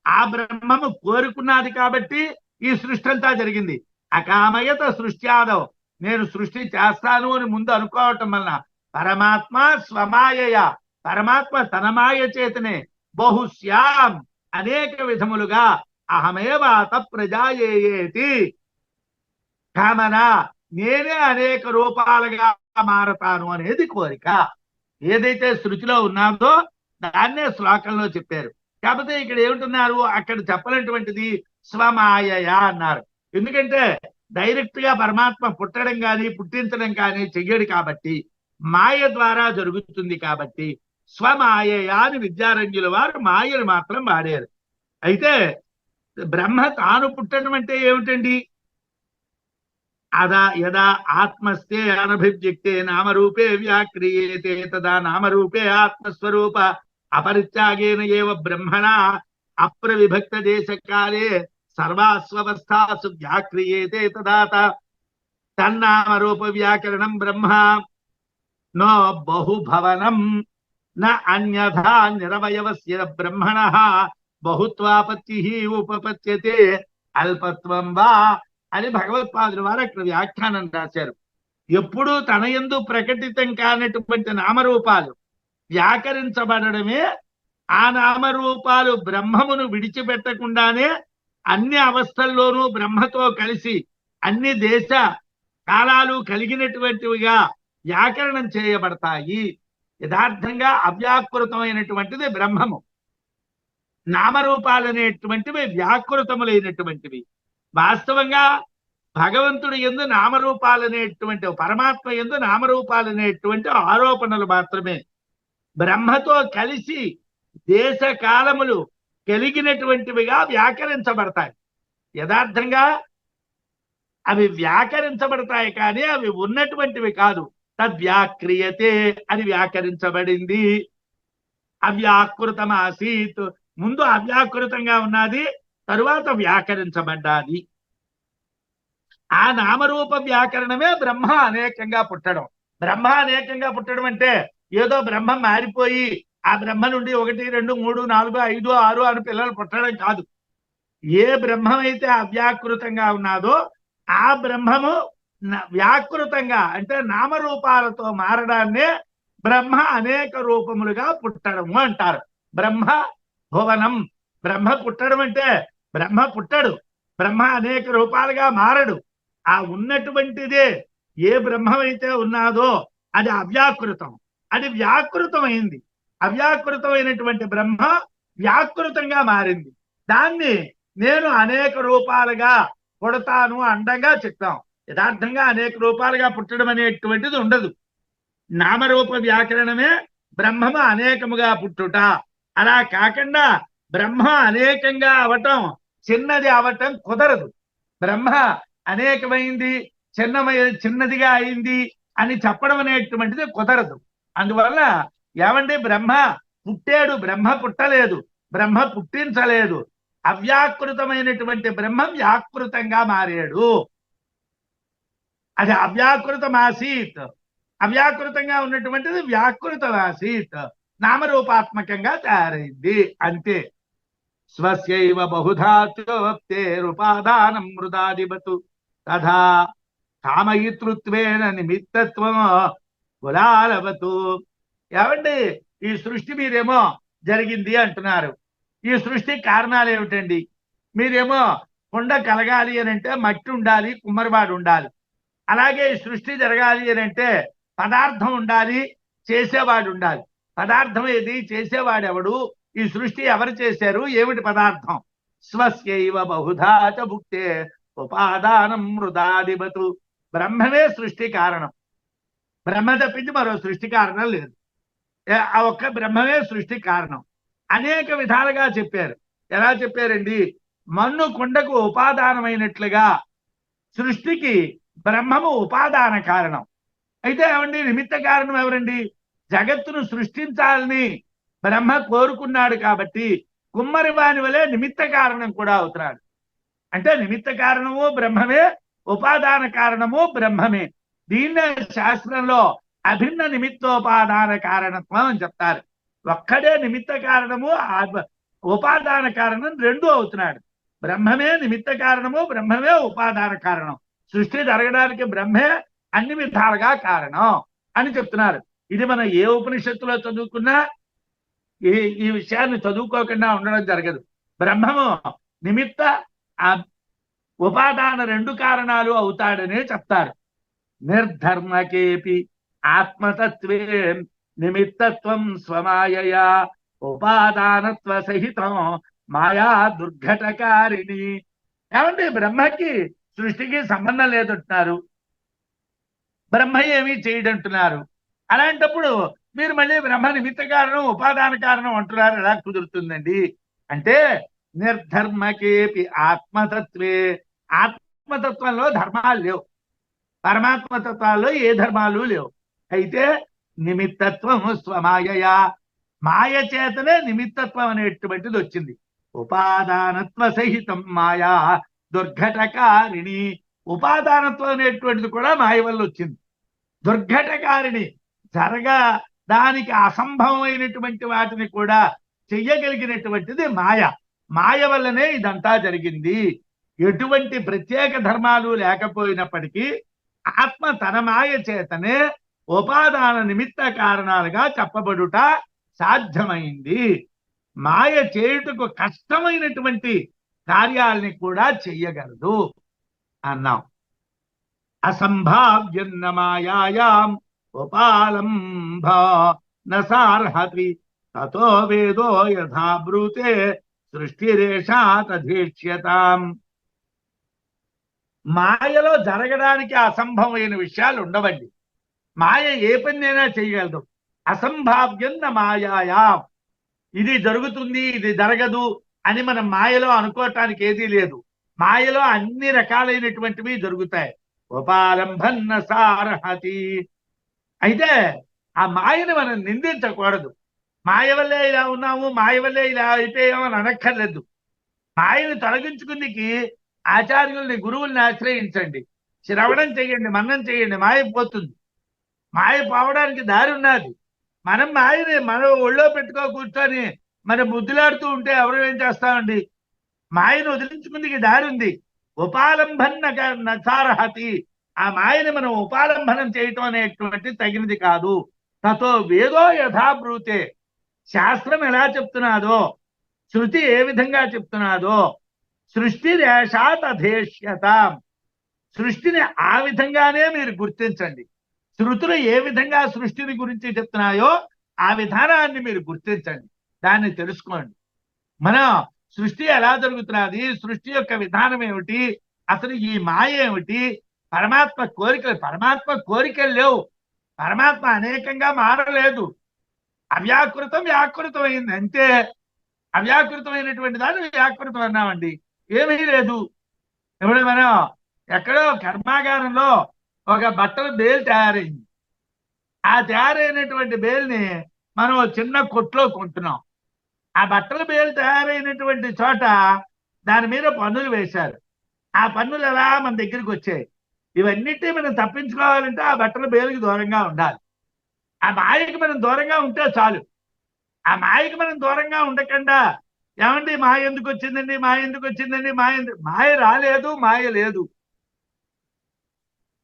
ఆ బ్రహ్మము కోరుకున్నది కాబట్టి ఈ సృష్టి అంతా జరిగింది. అకామయత సృష్ట్యాదవ్, నేను సృష్టి చేస్తాను అని ముందు అనుకోవటం వలన పరమాత్మ స్వమాయయ, పరమాత్మ తన మాయ చేతనే బహుశ్యాం అనేక విధములుగా అహమేవాత ప్రజాయేతి కామన, నేనే అనేక రూపాలుగా మారతాను అనేది కోరిక. ఏదైతే శృతిలో ఉన్నాదో దాన్నే శ్లోకంలో చెప్పారు. కాకపోతే ఇక్కడ ఏమిటన్నారు, అక్కడ చెప్పనటువంటిది స్వమాయయ అన్నారు. ఎందుకంటే డైరెక్ట్ గా పరమాత్మ పుట్టడం కానీ పుట్టించడం కానీ చెయ్యడు కాబట్టి, మాయ ద్వారా జరుగుతుంది కాబట్టి స్వమాయయ అని విద్యారణ్యుల వారు మాయను మాత్రం వాడారు. అయితే బ్రహ్మ తాను పుట్టడం అంటే ఏమిటండి? అదా యదా ఆత్మస్తే అనభివ్యక్తే నామరూపే వ్యాక్రియేతే తదా నామరూపే ఆత్మస్వరూప అపరిత్యాగేన ఏవ బ్రహ్మణ అప్రవిభక్త దేశకాలే సర్వాస్వస్థాసు వ్యాక్రియేతే తదా తన్నామరూప వ్యాకరణం బ్రహ్మ నో బహుభవనం న అన్యథా నిరవయవస్య బ్రహ్మణః బహుత్వాపత్తి ఉపపత్యతే అల్పత్వం వా అని భగవత్పాదుల వారు అక్కడ వ్యాఖ్యానం రాశారు. ఎప్పుడూ తన యందు ప్రకటితం కానటువంటి నామరూపాలు వ్యాకరించబడమే, ఆ నామరూపాలు బ్రహ్మమును విడిచిపెట్టకుండానే అన్ని అవస్థల్లోనూ బ్రహ్మతో కలిసి అన్ని దేశ కాలాలు కలిగినటువంటివిగా వ్యాకరణం చేయబడతాయి. యథార్థంగా అవ్యాకృతమైనటువంటిది బ్రహ్మము, నామరూపాలనేటువంటివి వ్యాకృతములైనటువంటివి. వాస్తవంగా భగవంతుడి యందు నామరూపాలనేటువంటి, పరమాత్మ యందు నామరూపాలనేటువంటి ఆరోపణలు మాత్రమే. బ్రహ్మతో కలిసి దేశ కాలములు కలిగినటువంటివిగా వ్యాకరించబడతాయి. యథార్థంగా అవి వ్యాకరించబడతాయి కానీ అవి ఉన్నటువంటివి కాదు. తద్వ్యాక్రియతే అని వ్యాకరించబడింది. అవ్యాకృతమాసీత్, ముందు అవ్యాకృతంగా ఉన్నది, తరువాత వ్యాకరించబడ్డాది. ఆ నామరూప వ్యాకరణమే బ్రహ్మ అనేకంగా పుట్టడం. బ్రహ్మ అనేకంగా పుట్టడం అంటే ఏదో బ్రహ్మం మారిపోయి ఆ బ్రహ్మ నుండి 1, 2, 3, 4, 5, 6 అని పిల్లలు పుట్టడం కాదు. ఏ బ్రహ్మం అయితే అవ్యాకృతంగా ఉన్నాదో ఆ బ్రహ్మము వ్యాకృతంగా అంటే నామరూపాలతో మారడాన్నే బ్రహ్మ అనేక రూపములుగా పుట్టడము అంటారు. బ్రహ్మ భువనం, బ్రహ్మ పుట్టడం అంటే బ్రహ్మ పుట్టడు, బ్రహ్మ అనేక రూపాలుగా మారడు. ఆ ఉన్నటువంటిదే ఏ బ్రహ్మమైతే ఉన్నాదో అది అవ్యాకృతం, అది వ్యాకృతమైంది. అవ్యాకృతమైనటువంటి బ్రహ్మ వ్యాకృతంగా మారింది. దాన్ని నేను అనేక రూపాలుగా పుడతాను అండంగా చెప్తాం. యథార్థంగా అనేక రూపాలుగా పుట్టడం అనేటువంటిది ఉండదు. నామరూప వ్యాకరణమే బ్రహ్మము అనేకముగా పుట్టుట. అలా కాకుండా బ్రహ్మ అనేకంగా అవటం, చిన్నది అవటం కుదరదు. బ్రహ్మ అనేకమైంది, చిన్నదిగా అయింది అని చెప్పడం అనేటువంటిది కుదరదు. అందువల్ల ఏమంటే బ్రహ్మ పుట్టాడు, బ్రహ్మ పుట్టలేదు, బ్రహ్మ పుట్టించలేదు. అవ్యాకృతమైనటువంటి బ్రహ్మం వ్యాకృతంగా మారాడు. అది అవ్యాకృతమాసీత్, అవ్యాకృతంగా ఉన్నటువంటిది వ్యాకృతమాసీత్, నామరూపాత్మకంగా తయారైంది అంతే. స్వస్యైవ బహుధాత్యోక్తేరుపాదానం మృదాధిపతు తథా కామయితృత్వేన నిమిత్తత్వం కులాలవతు. ఏమండి ఈ సృష్టి మీరేమో జరిగింది అంటున్నారు. ఈ సృష్టి కారణాలు ఏమిటండి? మీరేమో కుండ కలగాలి అని అంటే మట్టి ఉండాలి, కుమ్మరివాడు ఉండాలి. అలాగే ఈ సృష్టి జరగాలి అని అంటే పదార్థం ఉండాలి, చేసేవాడు ఉండాలి. పదార్థం ఏది, చేసేవాడు ఎవడు? ఈ సృష్టి ఎవరు చేశారు, ఏమిటి పదార్థం? స్వస్యైవ బహుధా చ భుక్తే ఉపాదానం మృదాధిపతు. బ్రహ్మమే సృష్టి కారణం. బ్రహ్మ తప్పించి మరో సృష్టి కారణం లేదు. ఆ ఒక్క బ్రహ్మమే సృష్టి కారణం. అనేక విధాలుగా చెప్పారు. ఎలా చెప్పారండి? మన్ను కుండకు ఉపాదానమైనట్లుగా సృష్టికి బ్రహ్మము ఉపాదాన కారణం. అయితే ఏమండి నిమిత్త కారణం ఎవరండి? జగత్తును సృష్టించాలని బ్రహ్మ కోరుకున్నాడు కాబట్టి కుమ్మరి వాని వలె నిమిత్త కారణం కూడా అవుతున్నాడు. అంటే నిమిత్త కారణము బ్రహ్మమే, ఉపాదాన కారణము బ్రహ్మమే. దీన్నే శాస్త్రంలో అభిన్న నిమిత్తోపాదాన కారణత్వం అని చెప్తారు. ఒక్కడే నిమిత్త కారణము, ఉపాదాన కారణం రెండు అవుతున్నాడు. బ్రహ్మమే నిమిత్త కారణము, బ్రహ్మమే ఉపాదాన కారణం. సృష్టి జరగడానికి బ్రహ్మే అన్ని విధాలుగా కారణం అని చెప్తున్నారు. ఇది మనం ఏ ఉపనిషత్తులో చదువుకున్నా ఈ విషయాన్ని చదువుకోకుండా ఉండడం జరగదు. బ్రహ్మము నిమిత్త ఉపాదాన రెండు కారణాలు అవుతాడనే చెప్తారు. నిర్ధర్మకేపి ఆత్మతత్వే నిమిత్తత్వం స్వమాయయా ఉపాదానత్వ సహితం మాయా దుర్ఘటకారిణి. ఏమంటే బ్రహ్మకి సృష్టికి సంబంధం లేదంటున్నారు, బ్రహ్మ ఏమీ చేయడంటున్నారు. అలాంటప్పుడు మీరు మళ్ళీ బ్రహ్మ నిమిత్త కారణం ఉపాదాన కారణం అంటున్నారు, ఎలా కుదురుతుందండి అంటే నిర్ధర్మకేపి ఆత్మతత్వే, ఆత్మతత్వంలో ధర్మాలు లేవు, పరమాత్మతత్వాల్లో ఏ ధర్మాలు లేవు. అయితే నిమిత్తత్వం స్వమాయయా, మాయ చేతనే నిమిత్తత్వం అనేటువంటిది వచ్చింది. ఉపాదానత్వ సహితం మాయా దుర్ఘటకారిణి, ఉపాదానత్వం అనేటువంటిది కూడా మాయ వల్ల వచ్చింది. దుర్ఘటకారిణి, దానికి అసంభవమైనటువంటి వాటిని కూడా చెయ్యగలిగినటువంటిది మాయ. మాయ వల్లనే ఇదంతా జరిగింది. ఎటువంటి ప్రత్యేక ధర్మాలు లేకపోయినప్పటికీ ఆత్మ తన మాయ చేతనే ఉపాదాన నిమిత్త కారణాలుగా చెప్పబడుట సాధ్యమైంది. మాయ చేయుటకు కష్టమైనటువంటి కార్యాలని కూడా చెయ్యగలదు అన్నాం. అసంభావ్యన్న మాయాయాం ఉపాలంభ నసార్హతి తతో వేదో యథా బ్రూతే సృష్టిరేషా తధేక్ష్యతాం. మాయలో జరగడానికి అసంభవమైన విషయాలు ఉండవండి. మాయ ఏ పన్నైనా చేయగలదు. అసంభావ్యన్న మాయాయాం, ఇది జరుగుతుంది ఇది జరగదు అని మనం మాయలో అనుకోవటానికి ఏదీ లేదు. మాయలో అన్ని రకాలైనటువంటివి జరుగుతాయి. ఉపాలంభన్న సార్హతి. అయితే ఆ మాయని మనం నిందించకూడదు. మాయ వల్లే ఇలా ఉన్నాము, మాయ వల్లే ఇలా అయిపోయామని అనక్కర్లేదు. మాయను తొలగించుకుందికి ఆచార్యుల్ని గురువుల్ని ఆశ్రయించండి, శ్రవణం చేయండి, మన్నం చేయండి, మాయ పోతుంది. మాయ పోవడానికి దారి ఉన్నది. మనం మాయని మన ఒళ్ళో పెట్టుకో కూర్చొని మన బుద్ధిలాడుతూ ఉంటే ఎవరు ఏం చేస్తామండి? మాయను వదిలించుకుందికి దారి ఉంది. ఉపాలంబన్న నచారహతి, ఆ మాయని మనం ఉపాలంబనం చేయటం అనేటువంటి తగినది కాదు. తతో వేదో యథాబ్రూతే, శాస్త్రం ఎలా చెప్తున్నాదో, శృతి ఏ విధంగా చెప్తున్నాదో, సృష్టి రేషాత్ అధేష్యత, సృష్టిని ఆ విధంగానే మీరు గుర్తించండి. శృతులు ఏ విధంగా సృష్టిని గురించి చెప్తున్నాయో ఆ విధానాన్ని మీరు గుర్తించండి, దాన్ని తెలుసుకోండి. మన సృష్టి ఎలా జరుగుతున్నది, సృష్టి యొక్క విధానం ఏమిటి, అసలు ఈ మాయ ఏమిటి, పరమాత్మ కోరికలు లేవు. పరమాత్మ అనేకంగా మారలేదు. అవ్యాకృతం వ్యాకృతమైంది అంతే. అవ్యాకృతమైనటువంటి దాన్ని వ్యాకృతం అన్నామండి, ఏమీ లేదు. ఇప్పుడు మనం ఎక్కడో కర్మాగారంలో ఒక బట్టల బేల్ తయారైంది. ఆ తయారైనటువంటి బేల్ని మనం చిన్న కొట్లో కొంటున్నాం. ఆ బట్టల బేలు తయారైనటువంటి చోట దాని మీద పన్నులు వేశారు. ఆ పన్నులు ఎలా మన దగ్గరికి వచ్చాయి? ఇవన్నిటి మనం తప్పించుకోవాలంటే ఆ బట్టల బేలుకి దూరంగా ఉండాలి. ఆ మాయకి మనం దూరంగా ఉంటే చాలు. ఆ మాయకి మనం దూరంగా ఉండకుండా ఏమండి మాయ ఎందుకు వచ్చిందండి, మాయ ఎందుకు వచ్చిందండి, మాయ రాలేదు, మాయ లేదు.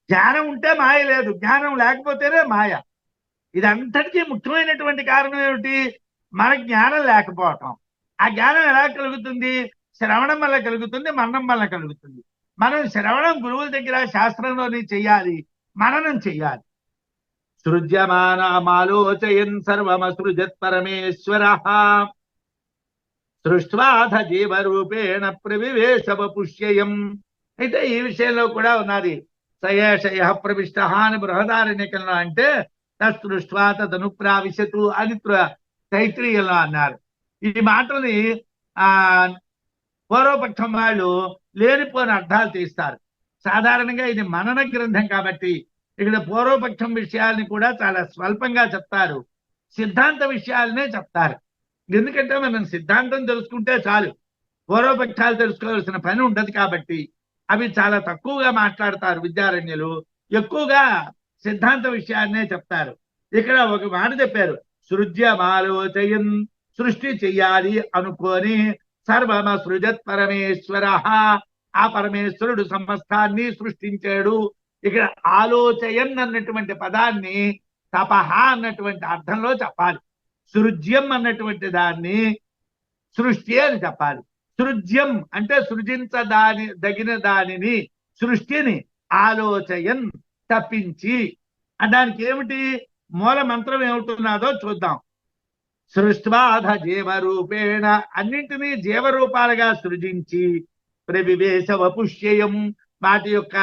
జ్ఞానం ఉంటే మాయ లేదు, జ్ఞానం లేకపోతేనే మాయ. ఇదంతటికీ ముఖ్యమైనటువంటి కారణం ఏమిటి? మన జ్ఞానం లేకపోవటం. ఆ జ్ఞానం ఎలా కలుగుతుంది? శ్రవణం వల్ల కలుగుతుంది, మననం వల్ల కలుగుతుంది. మనం శ్రవణం గురువుల దగ్గర శాస్త్రంలోని చెయ్యాలి, మననం చెయ్యాలి. సృజ్యమానమాలోచయన్ సర్వమసృజత్ పరమేశ్వర సృష్ట్వాథ జీవరూపేణ ప్రవివేశవ పుష్యయం. అయితే ఈ విషయంలో కూడా ఉన్నది. సయేషయ ప్రవిష్ట అని బృహదారణ్యకంలో అంటే తృష్ట్వా తదనుప్రావిశతు అని తైత్రీయంలో అన్నారు. ఈ మాటల్ని పూర్వపక్షం వాళ్ళు లేనిపోని అర్థాలు తీస్తారు. సాధారణంగా ఇది మనన గ్రంథం కాబట్టి ఇక్కడ పూర్వపక్షం విషయాల్ని కూడా చాలా స్వల్పంగా చెప్తారు, సిద్ధాంత విషయాలనే చెప్తారు. ఎందుకంటే మనం సిద్ధాంతం తెలుసుకుంటే చాలు, పూర్వపక్షాలు తెలుసుకోవాల్సిన పని ఉండదు కాబట్టి అవి చాలా తక్కువగా మాట్లాడతారు విద్యారణ్యులు, ఎక్కువగా సిద్ధాంత విషయాన్నే చెప్తారు. ఇక్కడ ఒక మాట చెప్పారు, సృజ్యమాలోచయన్, సృష్టి చెయ్యాలి అనుకొని సర్వమ సృజత్ పరమేశ్వర, ఆ పరమేశ్వరుడు సమస్తాన్ని సృష్టించాడు. ఇక్కడ ఆలోచయన్ అన్నటువంటి పదాన్ని తపహ అన్నటువంటి అర్థంలో చెప్పాలి. సృజ్యం అన్నటువంటి దాన్ని సృష్టి అని చెప్పాలి. సృజ్యం అంటే దగిన దానిని, సృష్టిని ఆలోచయన్ తప్పించి. దానికి ఏమిటి మూల మంత్రం ఏమిటున్నదో చూద్దాం. సృష్ట్వాధ జీవరూపేణ, అన్నింటినీ జీవరూపాలుగా సృజించి, ప్రవివేశ వపుష్యయం, వాటి యొక్క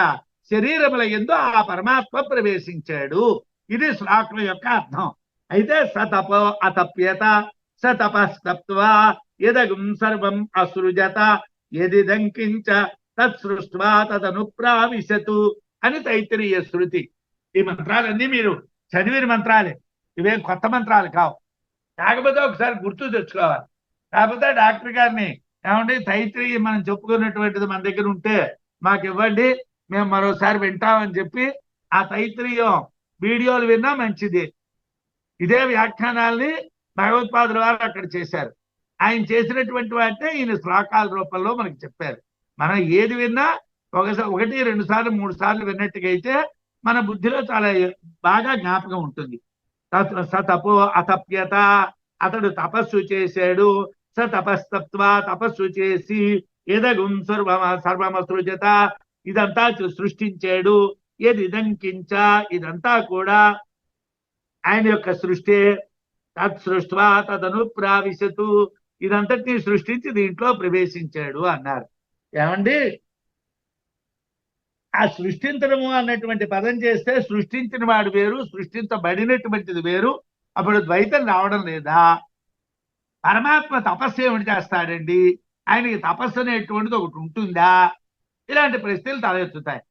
శరీరముల యందు ఆ పరమాత్మ ప్రవేశించాడు. ఇది శ్లోకం యొక్క అర్థం. అయితే సతపో అతప్యత, సతపస్తప్త్వా యదగుం సర్వం అసృజత, యదిదంకించ తత్సృష్ట్వా తదనుప్రావిశతు అని తైత్తిరీయ శృతి. ఈ మంత్రాలన్నీ మీరు చదివిన మంత్రాలే, ఇవేం కొత్త మంత్రాలు కావు. కాకపోతే ఒకసారి గుర్తు తెచ్చుకోవాలి. కాకపోతే డాక్టర్ గారిని ఏమండి తైత్తిరీయ మనం చెప్పుకున్నటువంటిది మన దగ్గర ఉంటే మాకు ఇవ్వండి, మేము మరోసారి వింటామని చెప్పి ఆ తైత్తిరీయం వీడియోలు విన్నా మంచిది. ఇదే వ్యాఖ్యానాల్ని భగవత్పాదుల వారు అక్కడ చేశారు. ఆయన చేసినటువంటి వాటినే ఈయన శ్లోకాల రూపంలో మనకి చెప్పారు. మనం ఏది విన్నా ఒకటి 2 సార్లు 3 సార్లు విన్నట్టుగా అయితే మన బుద్ధిలో చాలా బాగా జ్ఞాపకం ఉంటుంది. సతపో అతప్యత, అతడు తపస్సు చేశాడు. స తపస్తప్త్వా, తపస్సు చేసి, ఎదగుం సర్వమసృజత, ఇదంతా సృష్టించాడు. ఏదిదంకించ, ఇదంతా కూడా ఆయన యొక్క సృష్టి. తత్సృష్ట్వా తదనుప్రావిశతు, ఇదంతటినీ సృష్టించి దీంట్లో ప్రవేశించాడు అన్నారు. ఏమండి ఆ సృష్టించడము అన్నటువంటి పదం చేస్తే సృష్టించిన వాడు వేరు, సృష్టించబడినటువంటిది వేరు. అప్పుడు ద్వైతం రావడం లేదా? పరమాత్మ తపస్సు ఏమిటి చేస్తాడండి? ఆయనకి తపస్సు అనేటువంటిది ఒకటి ఉంటుందా? ఇలాంటి ప్రశ్నలు తలెత్తుతాయి.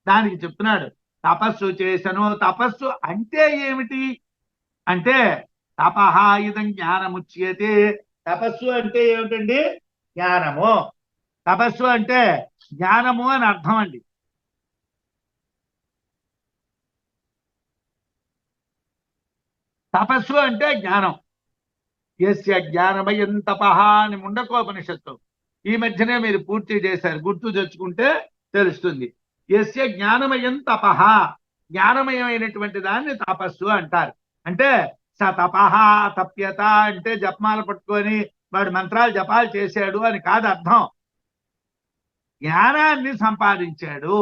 దానికి చెప్తున్నాడు, తపస్సు చేసను. తపస్సు అంటే ఏమిటి అంటే తపహ ఇదం జ్ఞానముచ్యతే. తపస్సు అంటే ఏమిటండి? జ్ఞానము. తపస్సు అంటే జ్ఞానము అని అర్థం అండి. తపస్సు అంటే జ్ఞానం. యస్య జ్ఞానమయం తపః అని ముండకోపనిషత్తు ఈ మధ్యనే మీరు పూర్తి చేశారు, గుర్తు తెచ్చుకుంటే తెలుస్తుంది. యస్య జ్ఞానమయం తపః, జ్ఞానమయమైనటువంటి దాన్ని తపస్సు అంటారు. అంటే స తపః తప్యత అంటే జపమాల పట్టుకొని వాడు మంత్రాలు జపాలు చేశాడు అని కాదు అర్థం. జ్ఞానాన్ని సంపాదించాడు.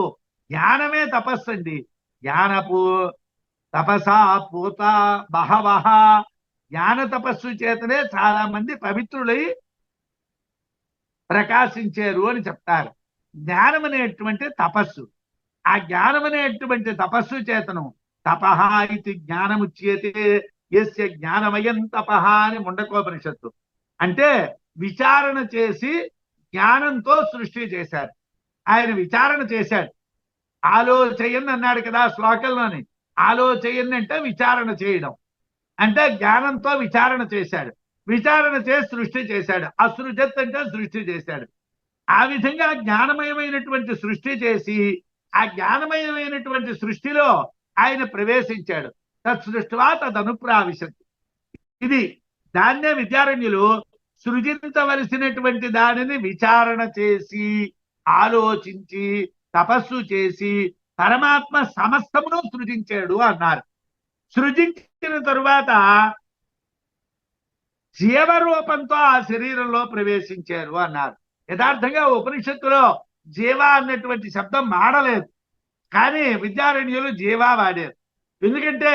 జ్ఞానమే తపస్సు అండి. జ్ఞానపు తపసా పూత బహవహ, జ్ఞాన తపస్సు చేతనే చాలా మంది పవిత్రులై ప్రకాశించారు అని చెప్తారు. జ్ఞానం అనేటువంటి తపస్సు, ఆ జ్ఞానం అనేటువంటి తపస్సు చేతను తపః ఇది జ్ఞానముచ్యతే. యస్య జ్ఞానమయం తపః అని ముండకోపనిషత్తు. అంటే విచారణ చేసి జ్ఞానంతో సృష్టి చేశారు. ఆయన విచారణ చేశాడు. ఆలోచయన్ అన్నాడు కదా శ్లోకంలోని. ఆలోచయన్ అంటే విచారణ చేయడం, అంటే జ్ఞానంతో విచారణ చేశాడు. విచారణ చేసి సృష్టి చేశాడు. అసృజత్ అంటే సృష్టి చేశాడు. ఆ విధంగా జ్ఞానమయమైనటువంటి సృష్టి చేసి ఆ జ్ఞానమయమైనటువంటి సృష్టిలో ఆయన ప్రవేశించాడు. తత్సృష్టివా తదనుప్రావిశత్. ఇది దాన్నే విద్యారణ్యులు సృజించవలసినటువంటి దానిని విచారణ చేసి ఆలోచించి తపస్సు చేసి పరమాత్మ సమస్తమును సృజించాడు అన్నారు. సృజించిన తరువాత జీవరూపంతో ఆ శరీరంలో ప్రవేశించారు అన్నారు. యథార్థంగా ఉపనిషత్తులో జీవ అన్నటువంటి శబ్దం వాడలేదు, కానీ విద్యారణ్యులు జీవా వాడారు. ఎందుకంటే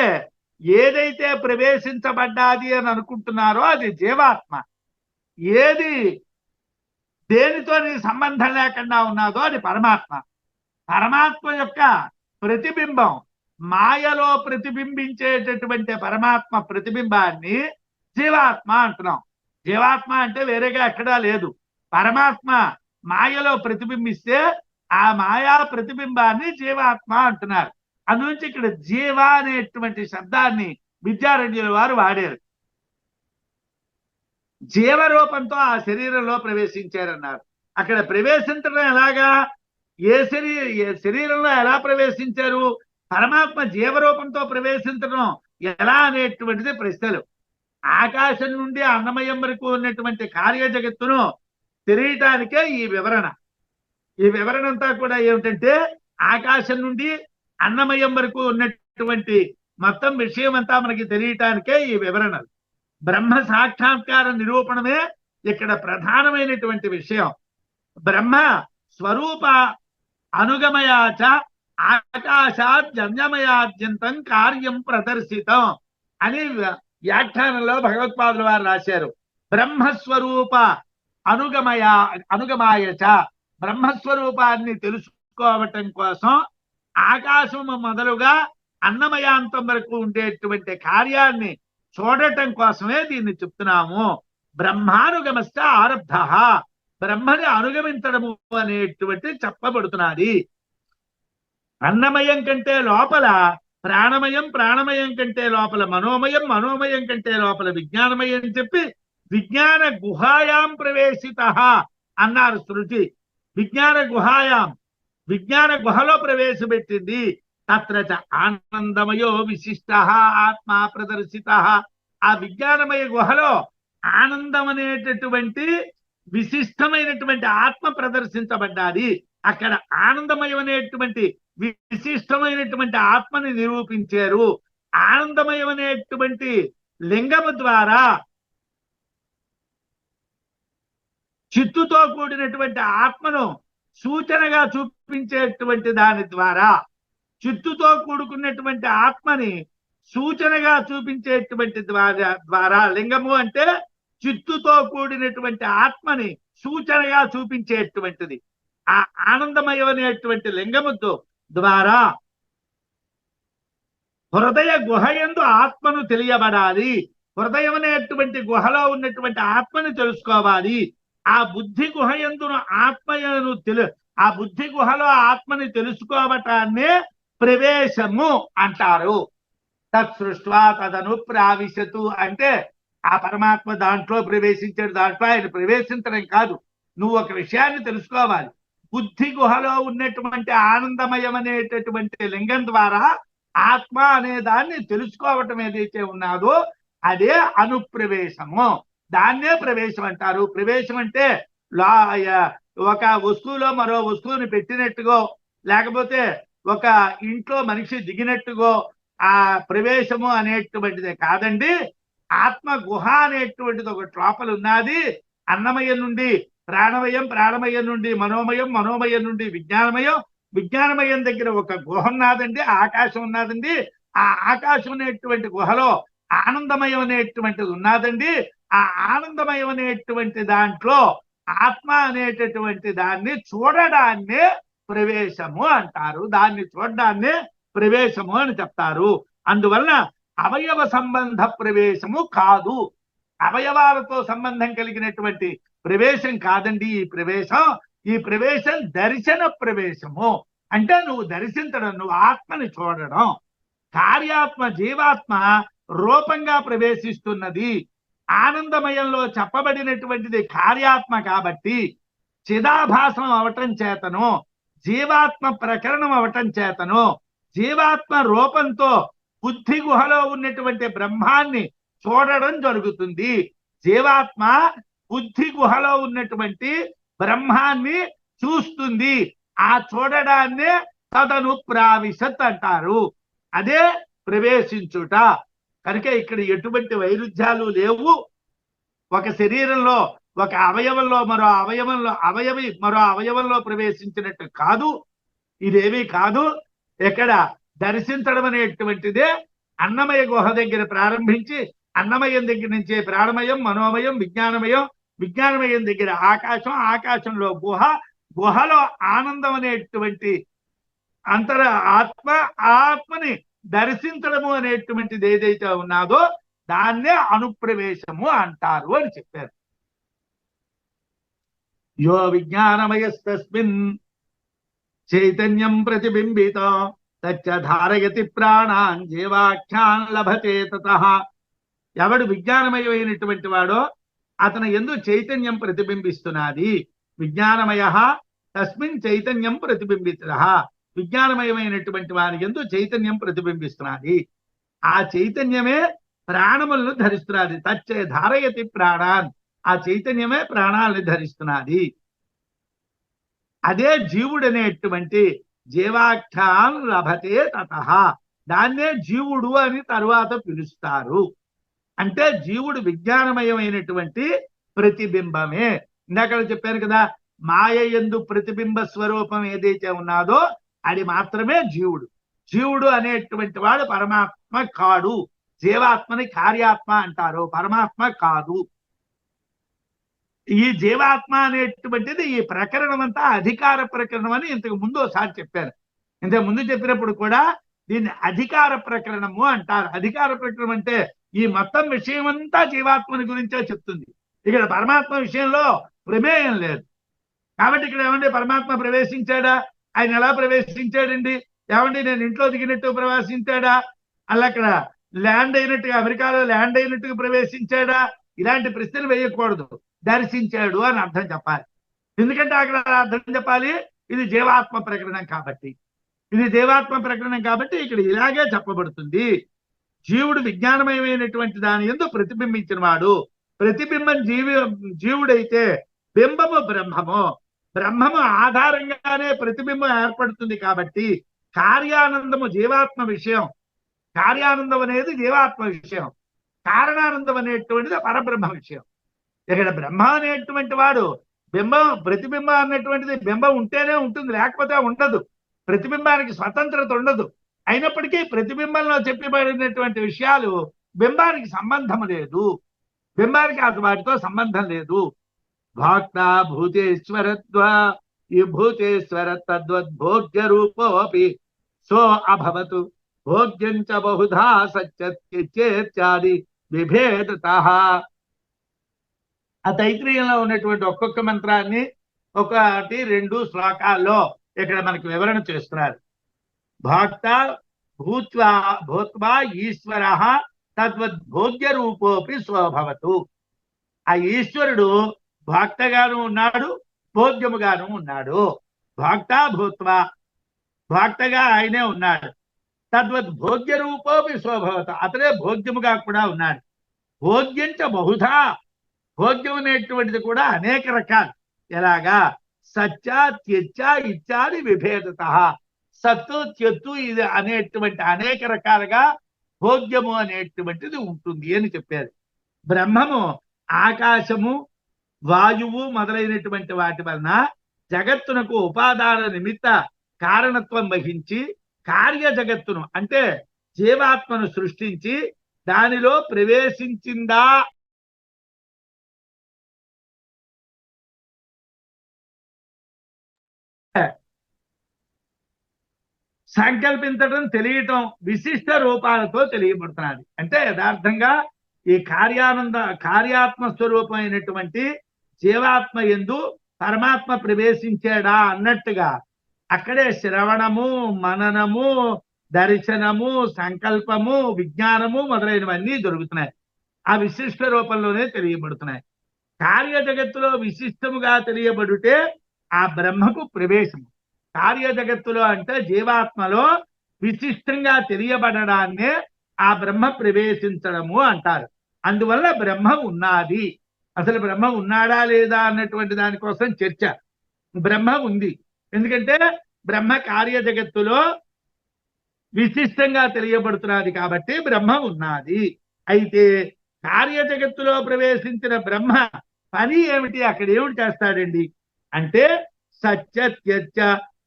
ఏదైతే ప్రవేశించబడ్డాది అని అనుకుంటున్నారో అది జీవాత్మ. ఏది దేనితో సంబంధం లేకుండా ఉన్నదో అది పరమాత్మ. పరమాత్మ యొక్క ప్రతిబింబం, మాయలో ప్రతిబింబించేటటువంటి పరమాత్మ ప్రతిబింబాన్ని జీవాత్మ అంటున్నాం. జీవాత్మ అంటే వేరేగా ఎక్కడా లేదు. పరమాత్మ మాయలో ప్రతిబింబిస్తే ఆ మాయా ప్రతిబింబాన్ని జీవాత్మ అంటున్నారు. అందునుంచి ఇక్కడ జీవ అనేటువంటి శబ్దాన్ని విద్యారణ్యుల వారు వాడారు. జీవరూపంతో ఆ శరీరంలో ప్రవేశించారన్నారు. అక్కడ ప్రవేశించడం ఎలాగా? ఏ శరీరంలో ఎలా ప్రవేశించారు? పరమాత్మ జీవరూపంతో ప్రవేశించడం ఎలా అనేటువంటిది ప్రశ్నలు. ఆకాశం నుండి అన్నమయం వరకు ఉన్నటువంటి కార్య జగత్తును తెలియటానికే ఈ వివరణ. ఈ వివరణ అంతా కూడా ఏమిటంటే ఆకాశం నుండి అన్నమయం వరకు ఉన్నటువంటి మొత్తం విషయం అంతా మనకి తెలియటానికే ఈ వివరణలు. బ్రహ్మ సాక్షాత్కార నిరూపణమే ఇక్కడ ప్రధానమైనటువంటి విషయం. బ్రహ్మ స్వరూప అనుగమయాచ ఆకాశాత్ జన్యమయాద్యంతం కార్యం ప్రదర్శితం అని వ్యాఖ్యానంలో భగవత్పాదుల వారు రాశారు. బ్రహ్మస్వరూప అనుగమాయచ, బ్రహ్మస్వరూపాన్ని తెలుసుకోవటం కోసం ఆకాశము మొదలుగా అన్నమయాంతం వరకు ఉండేటువంటి కార్యాన్ని చూడటం కోసమే దీన్ని చెప్తున్నాము. బ్రహ్మానుగమశ్చ ఆరబ్ధ, బ్రహ్మని అనుగమించడము అనేటువంటి చెప్పబడుతున్నది. అన్నమయం కంటే లోపల ప్రాణమయం, ప్రాణమయం కంటే లోపల మనోమయం, మనోమయం కంటే లోపల విజ్ఞానమయం చెప్పి విజ్ఞాన గుహాయాం ప్రవేశిత అన్నారు శృతి. విజ్ఞాన గుహాయాం, విజ్ఞాన గుహలో ప్రవేశపెట్టింది. తత్ర ఆనందమయో విశిష్ట ఆత్మ ప్రదర్శిత, ఆ విజ్ఞానమయ గుహలో ఆనందం అనేటటువంటి విశిష్టమైనటువంటి ఆత్మ ప్రదర్శించబడ్డాది. అక్కడ ఆనందమయం అనేటువంటి విశిష్టమైనటువంటి ఆత్మని నిరూపించారు. ఆనందమయం అనేటువంటి లింగము ద్వారా చిత్తుతో కూడినటువంటి ఆత్మను సూచనగా చూపించేటువంటి దాని ద్వారా, చిత్తుతో కూడుకున్నటువంటి ఆత్మని సూచనగా చూపించేటువంటి ద్వారా లింగము అంటే చిత్తుతో కూడినటువంటి ఆత్మని సూచనగా చూపించేటువంటిది. ఆ ఆనందమయం అనేటువంటి లింగము ద్వారా హృదయ గుహయందు ఆత్మను తెలియబడాలి. హృదయం అనేటువంటి గుహలో ఉన్నటువంటి ఆత్మని తెలుసుకోవాలి. ఆ బుద్ధి గుహయందును ఆత్మను ఆ బుద్ధి గుహలో ఆత్మని తెలుసుకోవటాన్నే ప్రవేశము అంటారు. తత్సృష్ట్వా తదను ప్రావిశతు అంటే ఆ పరమాత్మ దాంట్లో ప్రవేశించాడు. దాంట్లో ఆయన ప్రవేశించడం కాదు, నువ్వు ఒక విషయాన్ని తెలుసుకోవాలి. బుద్ధి గుహలో ఉన్నటువంటి ఆనందమయం అనేటటువంటి లింగం ద్వారా ఆత్మ అనే దాన్ని తెలుసుకోవటం ఏదైతే ఉన్నాదో అదే అనుప్రవేశము. దాన్నే ప్రవేశం అంటారు. ప్రవేశం అంటే ఒక వస్తువులో మరో వస్తువుని పెట్టినట్టుగో, లేకపోతే ఒక ఇంట్లో మనిషి దిగినట్టుగో ఆ ప్రవేశము అనేటువంటిదే కాదండి. ఆత్మ గుహ అనేటువంటిది ఒకటి లోపల ఉన్నది. అన్నమయం నుండి ప్రాణమయం, ప్రాణమయం నుండి మనోమయం, మనోమయం నుండి విజ్ఞానమయం, విజ్ఞానమయం దగ్గర ఒక గుహ ఉన్నదండి, ఆకాశం ఉన్నదండి. ఆ ఆకాశం అనేటువంటి గుహలో ఆనందమయం అనేటువంటిది ఉన్నదండి. ఆ ఆనందమయం అనేటువంటి దాంట్లో ఆత్మ అనేటటువంటి దాన్ని చూడడాన్నే ప్రవేశము అంటారు. దాన్ని చూడడాన్నే ప్రవేశము అని చెప్తారు. అందువలన అవయవ సంబంధ ప్రవేశము కాదు, అవయవాలతో సంబంధం కలిగినటువంటి ప్రవేశం కాదండి ఈ ప్రవేశం. ఈ ప్రవేశం దర్శన ప్రవేశము. అంటే నువ్వు దర్శించడం, నువ్వు ఆత్మని చూడడం. కార్యాత్మ జీవాత్మ రూపంగా ప్రవేశిస్తున్నది. ఆనందమయంలో చెప్పబడినటువంటిది కార్యాత్మ కాబట్టి చిదాభాసం అవటం చేతను, జీవాత్మ ప్రకరణం అవటం చేతను, జీవాత్మ రూపంతో బుద్ధి గుహలో ఉన్నటువంటి బ్రహ్మాన్ని చూడడం జరుగుతుంది. జీవాత్మ బుద్ధి గుహలో ఉన్నటువంటి బ్రహ్మాన్ని చూస్తుంది. ఆ చూడడాన్నే తదను ప్రావిశత్ అంటారు. అదే ప్రవేశించుట. కనుక ఇక్కడ ఎటువంటి వైరుధ్యాలు లేవు. ఒక శరీరంలో ఒక అవయవంలో మరో అవయవి మరో అవయవంలో ప్రవేశించినట్టు కాదు. ఇదేమీ కాదు. ఎక్కడ దర్శించడం అనేటువంటిదే అన్నమయ గుహ దగ్గర ప్రారంభించి అన్నమయం దగ్గర నుంచే ప్రాణమయం, మనోమయం, విజ్ఞానమయం, విజ్ఞానమయం దగ్గర ఆకాశం, ఆకాశంలో గుహ, గుహలో ఆనందం అనేటువంటి అంతర ఆత్మ, ఆత్మని దర్శించడము అనేటువంటిది ఏదైతే ఉన్నాదో దాన్నే అనుప్రవేశము అంటారు అని చెప్పారు. యో విజ్ఞానమయస్తస్మిన్ చైతన్యం ప్రతిబింబితం తచ్చ ధారయతి ప్రాణాన్ జీవాఖ్యాన్ లభతే తతః. ఎవడు విజ్ఞానమయమైనటువంటి వాడో అతను యందు చైతన్యం ప్రతిబింబిస్తున్నది. విజ్ఞానమయ తస్మిన్ చైతన్యం ప్రతిబింబితః. విజ్ఞానమయమైనటువంటి వారి యందు చైతన్యం ప్రతిబింబిస్తున్నది. ఆ చైతన్యమే ప్రాణములను ధరిస్తున్నది. తచ్చే ధారయతి ప్రాణాన్. ఆ చైతన్యమే ప్రాణాలను ధరిస్తున్నది. అదే జీవుడు అనేటువంటి జీవాఖ్యాన్ లభతే తతః. దాన్నే జీవుడు అని తరువాత పిలుస్తారు. అంటే జీవుడు విజ్ఞానమయమైనటువంటి ప్రతిబింబమే. ఇందాక చెప్పాను కదా, మాయ యందు ప్రతిబింబ స్వరూపం ఏదైతే ఉన్నాదో అది మాత్రమే జీవుడు. జీవుడు అనేటువంటి వాడు పరమాత్మ కాడు. జీవాత్మని కార్యాత్మ అంటారు, పరమాత్మ కాదు. ఈ జీవాత్మ అనేటువంటిది ఈ ప్రకరణం అంతా అధికార ప్రకరణం అని ఇంతకు ముందు ఒకసారి చెప్పారు. ఇంతకు ముందు చెప్పినప్పుడు కూడా దీన్ని అధికార ప్రకరణము అంటారు. అధికార ప్రకరణం అంటే ఈ మొత్తం విషయం అంతా జీవాత్మని గురించే చెప్తుంది. ఇక్కడ పరమాత్మ విషయంలో ప్రమేయం లేదు. కాబట్టి ఇక్కడ ఏమండి, పరమాత్మ ప్రవేశించాడా? ఆయన ఎలా ప్రవేశించాడండి? ఏమండి, నేను ఇంట్లో దిగినట్టు ప్రవేశించాడా? అలా అక్కడ ల్యాండ్ అయినట్టుగా, అమెరికాలో ల్యాండ్ అయినట్టుగా ప్రవేశించాడా? ఇలాంటి ప్రశ్నలు వేయకూడదు. దర్శించాడు అని అర్థం చెప్పాలి. ఎందుకంటే అక్కడ అర్థం చెప్పాలి, ఇది జీవాత్మ ప్రకరణం కాబట్టి. ఇది జీవాత్మ ప్రకరణం కాబట్టి ఇక్కడ ఇలాగే చెప్పబడుతుంది. జీవుడు విజ్ఞానమయమైనటువంటి దాని యందు ప్రతిబింబించిన వాడు. ప్రతిబింబం జీవుడైతే బింబము బ్రహ్మము. బ్రహ్మము ఆధారంగానే ప్రతిబింబం ఏర్పడుతుంది కాబట్టి కార్యానందము జీవాత్మ విషయం. కార్యానందం అనేది జీవాత్మ విషయం. కారణానందం అనేటువంటిది పరబ్రహ్మ విషయం. ఇక్కడ బ్రహ్మ అనేటువంటి వాడు బింబం, ప్రతిబింబం అన్నటువంటిది బింబం ఉంటేనే ఉంటుంది, లేకపోతే ఉండదు. ప్రతిబింబానికి స్వతంత్రత ఉండదు. అయినప్పటికీ ప్రతిబింబంలో చెప్పబడినటువంటి విషయాలు బింబానికి సంబంధం లేదు. బింబానికి వాటితో సంబంధం లేదు. భోక్త భూతేశ్వరత్వ ఈ భూతేశ్వర తద్వద్భోగ్య రూపోపి సో అభవతు భోగ్యం చ బహుధా సత్యేత్యాది విభేదతః. ఆ తైత్రీయంలో ఉన్నటువంటి ఒక్కొక్క మంత్రాన్ని ఒకటి రెండు శ్లోకాల్లో ఇక్కడ మనకి వివరణ చేస్తున్నారు. భోక్త భూత్వా ఈశ్వర తద్వద్భోగ్య రూపోపి స్వభవతు. ఆ ఈశ్వరుడు భోక్తగాను ఉన్నాడు, భోగ్యముగాను ఉన్నాడు. భోక్త భూత్వా, భోక్తగా ఆయనే ఉన్నాడు. తద్వద్ భోగ్య రూపోపి స్వభవతు, అతడే భోగ్యముగా కూడా ఉన్నాడు. భోగ్యంచ బహుధా, భోగ్యం అనేటువంటిది కూడా అనేక రకాలు. ఎలాగా? సత్య త్యచ్చ ఇత్యాది విభేదత. సత్తు త్యత్తు ఇది అనేటువంటి అనేక రకాలుగా భోగ్యము అనేటువంటిది ఉంటుంది అని చెప్పారు. బ్రహ్మము ఆకాశము, వాయువు మొదలైనటువంటి వాటి వలన జగత్తునకు ఉపాదాన నిమిత్త కారణత్వం వహించి కార్య జగత్తును అంటే జీవాత్మను సృష్టించి దానిలో ప్రవేశించిందా సంకల్పించడం, తెలియటం విశిష్ట రూపాలతో తెలియబడుతున్నది. అంటే యథార్థంగా ఈ కార్యాత్మ స్వరూపమైనటువంటి జీవాత్మ యందు పరమాత్మ ప్రవేశించాడా అన్నట్టుగా అక్కడే శ్రవణము, మననము, దర్శనము, సంకల్పము, విజ్ఞానము మొదలైనవన్నీ దొరుకుతున్నాయి. ఆ విశిష్ట రూపంలోనే తెలియబడుతున్నాయి. కార్య జగత్తులో విశిష్టముగా తెలియబడుటే ఆ బ్రహ్మకు ప్రవేశము. కార్య జగత్తులో అంటే జీవాత్మలో విశిష్టంగా తెలియబడడాన్నే ఆ బ్రహ్మ ప్రవేశించడము అంటారు. అందువల్ల బ్రహ్మ ఉన్నది. అసలు బ్రహ్మ ఉన్నాడా లేదా అన్నటువంటి దానికోసం చర్చ. బ్రహ్మ ఉంది. ఎందుకంటే బ్రహ్మ కార్య జగత్తులో విశిష్టంగా తెలియబడుతున్నది కాబట్టి బ్రహ్మ ఉన్నది. అయితే కార్య జగత్తులో ప్రవేశించిన బ్రహ్మ పని ఏమిటి? అక్కడ ఏమిటి చేస్తాడండి అంటే సత్యత్యచ్చ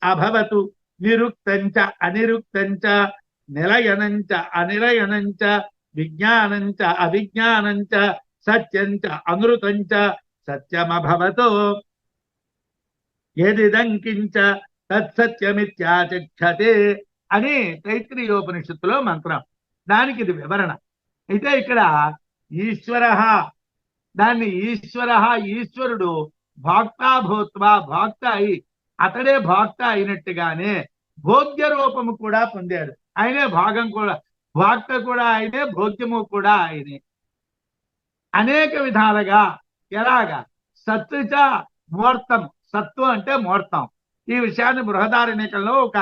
అభవతు నిరుక్తంచ అనిరుక్తంచ నిలయనంచ అనిలయనంచ విజ్ఞానంచ అవిజ్ఞానంచ సత్యంచ అనృతంచ సత్యమభవతో యదిదంకించ తత్సత్యమిత్యాచక్షతే అని తైత్రీయోపనిషత్తులో మంత్రం. దానికి ఇది వివరణ. అయితే ఇక్కడ ఈశ్వర, దాన్ని ఈశ్వరుడు భోక్తా భూత్వా, భోక్త అయి అతడే భోక్త అయినట్టుగానే భోగ్య రూపము కూడా పొందాడు. ఆయనే భాగం కూడా, భోక్త కూడా ఆయనే, భోగ్యము కూడా ఆయనే. అనేక విధాలుగా. ఎలాగా? సత్తుచ మూర్తం. సత్తు అంటే మూర్తం. ఈ విషయాన్ని బృహదారణ్యకంలో ఒక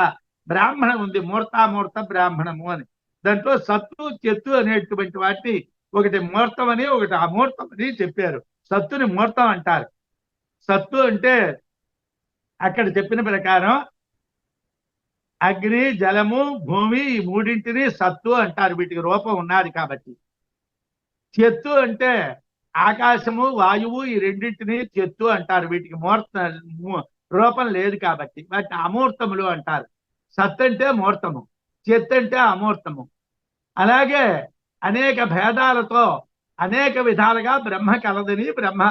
బ్రాహ్మణం ఉంది, మూర్తామూర్త బ్రాహ్మణము అని. దాంట్లో సత్తు చెత్తు అనేటువంటి వాటిని ఒకటి మూర్తం అని, ఒకటి అమూర్తం అని చెప్పారు. సత్తుని మూర్తం అంటారు. సత్తు అంటే అక్కడ చెప్పిన ప్రకారం అగ్ని, జలము, భూమి ఈ మూడింటిని సత్తు అంటారు. వీటికి రూపం ఉన్నది కాబట్టి. చెత్తు అంటే ఆకాశము వాయువు ఈ రెండింటిని చెత్తు అంటారు. వీటికి రూపం లేదు కాబట్టి వాటిని అమూర్తములు అంటారు. సత్ అంటే మూర్తము, చెత్ అంటే అమూర్తము. అలాగే అనేక భేదాలతో అనేక విధాలుగా బ్రహ్మ కలదని బ్రహ్మ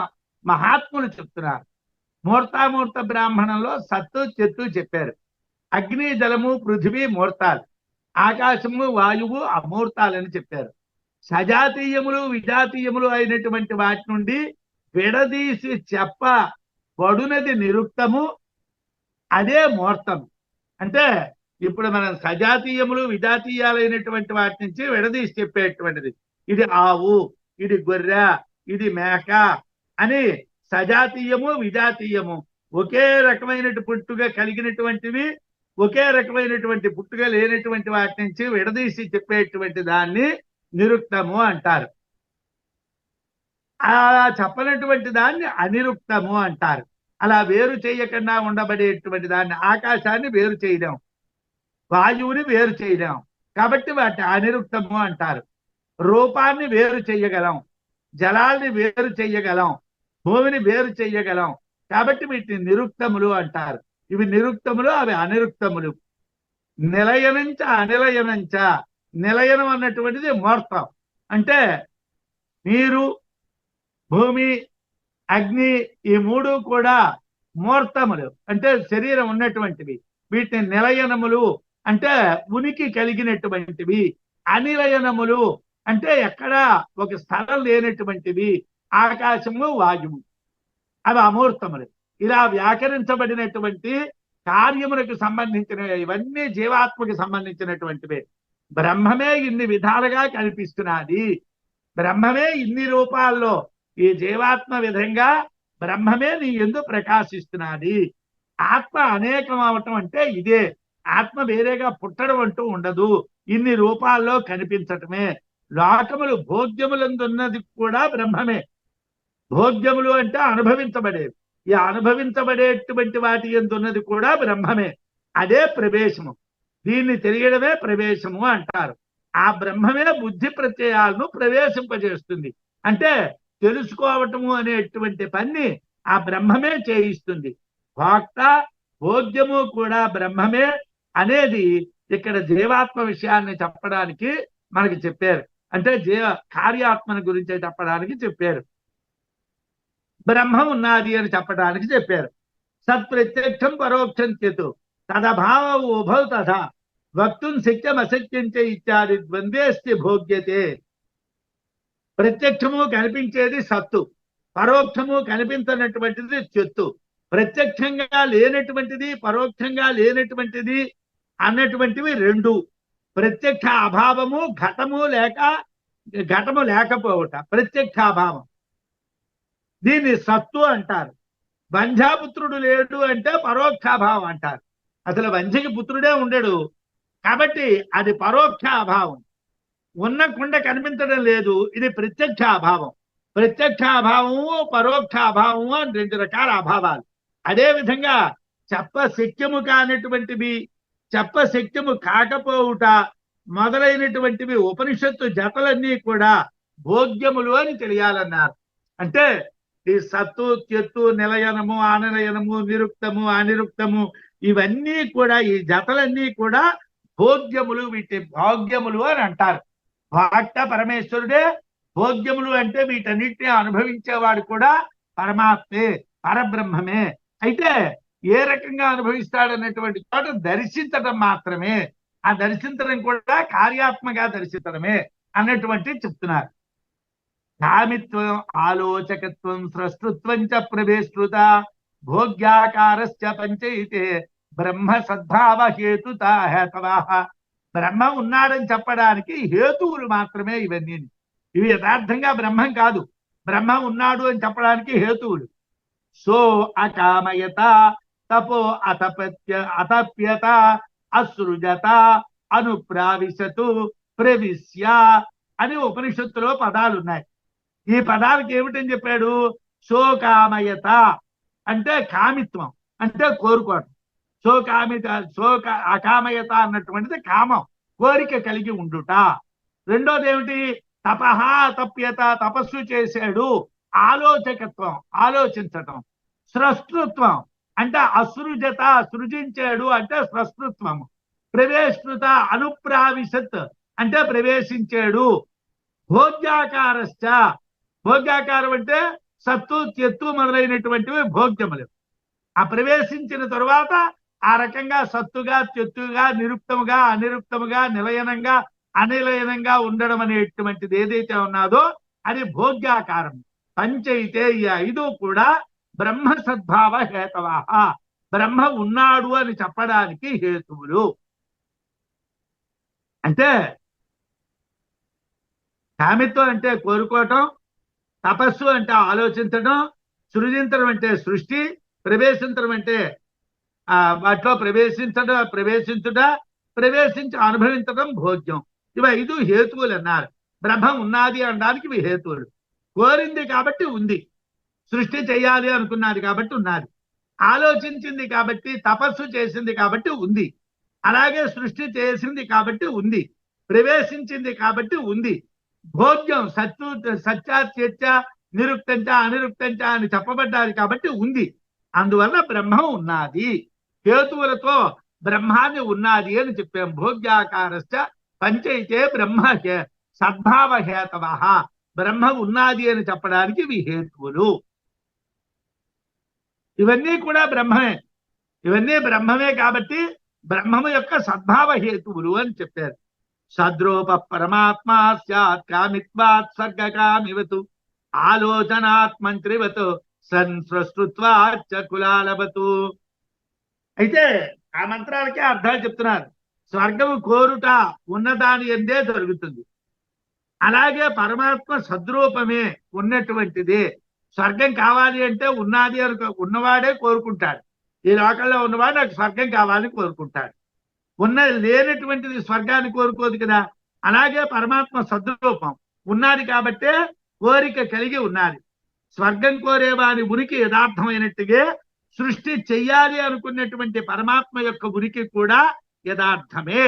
మహాత్ములు చెప్తున్నారు. మూర్తామూర్త బ్రాహ్మణంలో సత్తు చెత్తు చెప్పారు. అగ్ని జలము పృథివీ మూర్తాలు, ఆకాశము వాయువు అమూర్తాలని చెప్పారు. సజాతీయములు విజాతీయములు అయినటువంటి వాటి నుండి విడదీసి చెప్పబడునది నిరుక్తము, అదే మూర్తము. అంటే ఇప్పుడు మనం సజాతీయములు విజాతీయాలైనటువంటి వాటి నుంచి విడదీసి చెప్పేటువంటిది. ఇది ఆవు, ఇది గొర్రె, ఇది మేక అని సజాతీయము విజాతీయము ఒకే రకమైన పుట్టుగా కలిగినటువంటివి, ఒకే రకమైనటువంటి పుట్టుగా లేనటువంటి వాటి నుంచి విడదీసి చెప్పేటువంటి దాన్ని నిరుక్తము అంటారు. అలా చెప్పనటువంటి దాన్ని అనిరుక్తము అంటారు. అలా వేరు చేయకుండా ఉండబడేటువంటి దాన్ని, ఆకాశాన్ని వేరు చేయలేం, వాయువుని వేరు చేయలేం, కాబట్టి వాటిని అనిరుక్తము అంటారు. రూపాన్ని వేరు చేయగలం, జలాల్ని వేరు చేయగలం, భూమిని వేరు చేయగలం, కాబట్టి వీటిని నిరుక్తములు అంటారు. ఇవి నిరుక్తములు, అవి అనిరుక్తములు. నిలయనంచ అనిలయనంచ, నిలయనం అన్నటువంటిది మూర్తం. అంటే నీరు, భూమి, అగ్ని ఈ మూడు కూడా మూర్తములు, అంటే శరీరం ఉన్నటువంటివి. వీటిని నిలయనములు అంటే ఉనికి కలిగినటువంటివి. అనిలయనములు అంటే ఎక్కడా ఒక స్థలం లేనటువంటివి. ఆకాశము వాయువు అవి అమూర్తములు. ఇలా వ్యాకరించబడినటువంటి కార్యములకు సంబంధించినవి ఇవన్నీ జీవాత్మకు సంబంధించినటువంటివే. బ్రహ్మమే ఇన్ని విధాలుగా కనిపిస్తున్నది, బ్రహ్మమే ఇన్ని రూపాల్లో ఈ జీవాత్మ విధంగా బ్రహ్మమే నీ యందు ప్రకాశిస్తున్నది. ఆత్మ అనేకం అవటం అంటే ఇదే. ఆత్మ వేరేగా పుట్టడం అంటూ ఉండదు, ఇన్ని రూపాల్లో కనిపించటమే. లోకములు భోగ్యములందున్నది కూడా బ్రహ్మమే. భోగ్యములు అంటే అనుభవించబడేవి, ఈ అనుభవించబడేటువంటి వాటి ఎందున్నది కూడా బ్రహ్మమే. అదే ప్రవేశము. దీన్ని తెలియడమే ప్రవేశము అంటారు. ఆ బ్రహ్మమే బుద్ధి ప్రత్యయాలను ప్రవేశింపజేస్తుంది. అంటే తెలుసుకోవటము అనేటువంటి పని ఆ బ్రహ్మమే చేయిస్తుంది. భోక్త భోగ్యము కూడా బ్రహ్మమే అనేది ఇక్కడ జీవాత్మ విషయాన్ని చెప్పడానికి మనకి చెప్పారు. అంటే కార్యాత్మని గురించి చెప్పడానికి చెప్పారు, బ్రహ్మం ఉన్నది అని చెప్పడానికి చెప్పారు. సత్ప్రత్యక్షం పరోక్షం చేతు తదభావ ఉభౌ తథా వక్తుం శక్యం అసత్యం చ ఇత్యాది ద్వంద్వేస్తి భోగ్యతే. ప్రత్యక్షము కనిపించేది సత్తు, పరోక్షము కనిపించినటువంటిది చెత్తు. ప్రత్యక్షంగా లేనటువంటిది పరోక్షంగా లేనటువంటిది అన్నటువంటివి రెండు. ప్రత్యక్ష అభావము ఘటము లేకపోవట ప్రత్యక్షాభావం, దీన్ని సత్తు అంటారు. వంధ్యాపుత్రుడు లేడు అంటే పరోక్షాభావం అంటారు. అసలు వంధ్యకి పుత్రుడే ఉండడు కాబట్టి అది పరోక్ష అభావం. ఉన్న కుండ కనిపించడం లేదు, ఇది ప్రత్యక్ష అభావం. ప్రత్యక్ష అభావము పరోక్ష అభావము అని రెండు రకాల అభావాలు. అదే విధంగా చెప్పశక్యము కానటువంటివి, చెప్పశక్యము కాకపోవుట మొదలైనటువంటివి ఉపనిషత్తు జతలన్నీ కూడా భోగ్యములు అని తెలియాలన్నారు. అంటే ఈ సత్తు చెత్తు నిలయనము అనిలయనము నిరుక్తము అనిరుక్తము ఇవన్నీ కూడా ఈ జతలన్నీ కూడా భోగ్యములు, వీటి భోగ్యములు అని అంటారు. భక్త పరమేశ్వరుడే. భోగ్యములు అంటే వీటన్నిటిని అనుభవించేవాడు కూడా పరమాత్మే, పరబ్రహ్మమే. అయితే ఏ రకంగా అనుభవిస్తాడన్నటువంటి చోట దర్శించడం మాత్రమే. ఆ దర్శించడం కూడా కార్యాత్మగా దర్శించడమే అన్నటువంటి చెప్తున్నారు. కామిత్వం ఆలోచకత్వం స్రష్టృత్వం చ ప్రవేశృత భోగ్యాకారశ్చ పంచయితే బ్రహ్మ సద్భావ హేతుత హేతవాహ. బ్రహ్మ ఉన్నాడని చెప్పడానికి హేతువులు మాత్రమే ఇవన్నీ. ఇవి యథార్థంగా బ్రహ్మం కాదు, బ్రహ్మ ఉన్నాడు అని చెప్పడానికి హేతువులు. సో అకామయత తపో అతప్యత అసృజత అనుప్రావిశతు ప్రవిశ్య అని ఉపనిషత్తులో పదాలు ఉన్నాయి. ఈ పదాలకి ఏమిటని చెప్పాడు? శోకామయత అంటే కామిత్వం, అంటే కోరుకోవటం. అకామయత అన్నటువంటిది కామం, కోరిక కలిగి ఉండుట. రెండోది ఏమిటి? తపహ తప్యత, తపస్సు చేశాడు ఆలోచకత్వం, ఆలోచించటం. స్రష్టృత్వం అంటే అసృజత, సృజించాడు అంటే స్రష్టృత్వము. ప్రవేశృత అనుప్రావిశత్ అంటే ప్రవేశించాడు. భోగ్యాకారశ్చ, భోగ్యాకారం అంటే సత్తు త్యత్తు మొదలైనటువంటివి భోగ్యములు. ఆ ప్రవేశించిన తరువాత ఆ రకంగా సత్తుగా త్యత్తుగా నిరుక్తముగా అనిరుక్తముగా నిలయనంగా అనిలయనంగా ఉండడం అనేటువంటిది ఏదైతే ఉన్నదో అది భోగ్యాకారం. పంచైతే ఈ 5 కూడా బ్రహ్మ సద్భావ హేతవాహ, బ్రహ్మ ఉన్నాడు అని చెప్పడానికి హేతువులు. అంటే కామిత్వం అంటే కోరుకోవటం, తపస్సు అంటే ఆలోచించడం, సృజించడం అంటే సృష్టి, ప్రవేశించడం అంటే వాటిలో ప్రవేశించుట, ప్రవేశించి అనుభవించడం భోగ్యం. ఇవి 5 హేతువులు అన్నారు. బ్రహ్మం ఉన్నది అనడానికి ఇవి హేతువులు. కోరింది కాబట్టి ఉంది, సృష్టి చేయాలి అనుకున్నది కాబట్టి ఉన్నది, ఆలోచించింది కాబట్టి, తపస్సు చేసింది కాబట్టి ఉంది, అలాగే సృష్టి చేసింది కాబట్టి ఉంది, ప్రవేశించింది కాబట్టి ఉంది. భోగ్యం సత్యాత్యత్య నిరుక్తంచ అనిరుక్తంచ అని చెప్పబడ్డాది కాబట్టి ఉంది. అందువల్ల బ్రహ్మం ఉన్నది. హేతువులతో బ్రహ్మాన్ని ఉన్నది అని చెప్పాం. భోగ్యాకారశ్చ పంచైతే బ్రహ్మ సద్భావ హేతవ, బ్రహ్మ ఉన్నది అని చెప్పడానికి ఇవి హేతువులు. ఇవన్నీ కూడా బ్రహ్మమే, ఇవన్నీ బ్రహ్మమే కాబట్టి బ్రహ్మము యొక్క సద్భావ హేతువులు అని చెప్పారు. సద్రూప పరమాత్మా స్యాత్ కామిత్వాత్ సర్గకామివతు ఆలోచనాత్మంత్రివతు సన్ స్రష్టృత్వాచ్చ కులాలవతు. అయితే ఆ మంత్రాలకే అర్థాలు చెప్తున్నారు. స్వర్గము కోరుట ఉన్నదాని ఎందే జరుగుతుంది. అలాగే పరమాత్మ సద్రూపమే ఉన్నటువంటిదే. స్వర్గం కావాలి అంటే ఉన్నది ఉన్నవాడే కోరుకుంటాడు. ఈ లోకంలో ఉన్నవాడు నాకు స్వర్గం కావాలని కోరుకుంటాడు. లేనటువంటిది స్వర్గాన్ని కోరుకోదు కదా. అలాగే పరమాత్మ సద్రూపం ఉన్నది కాబట్టే కోరిక కలిగి ఉన్నది. స్వర్గం కోరేవాని ఉనికి యథార్థమైనట్టుగా సృష్టి చెయ్యాలి అనుకున్నటువంటి పరమాత్మ యొక్క ఉనికి కూడా యథార్థమే.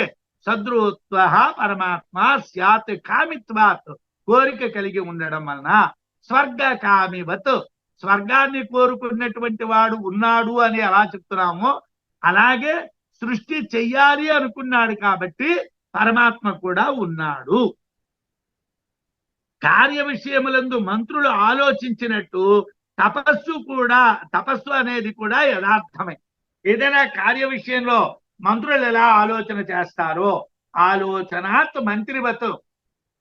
సద్రూత్వ పరమాత్మ స్యాత్ కామిత్వాత్, కోరిక కలిగి ఉండడం వలన. స్వర్గ కామివత్, స్వర్గాన్ని కోరుకున్నటువంటి వాడు ఉన్నాడు అని ఎలా చెప్తున్నామో అలాగే సృష్టి చెయ్యాలి అనుకున్నాడు కాబట్టి పరమాత్మ కూడా ఉన్నాడు. కార్య విషయములందు మంత్రులు ఆలోచించినట్టు తపస్సు అనేది కూడా యథార్థమే. ఏదైనా కార్య విషయంలో మంత్రులు ఎలా ఆలోచన చేస్తారో ఆలోచనాత్ మంత్రివత్,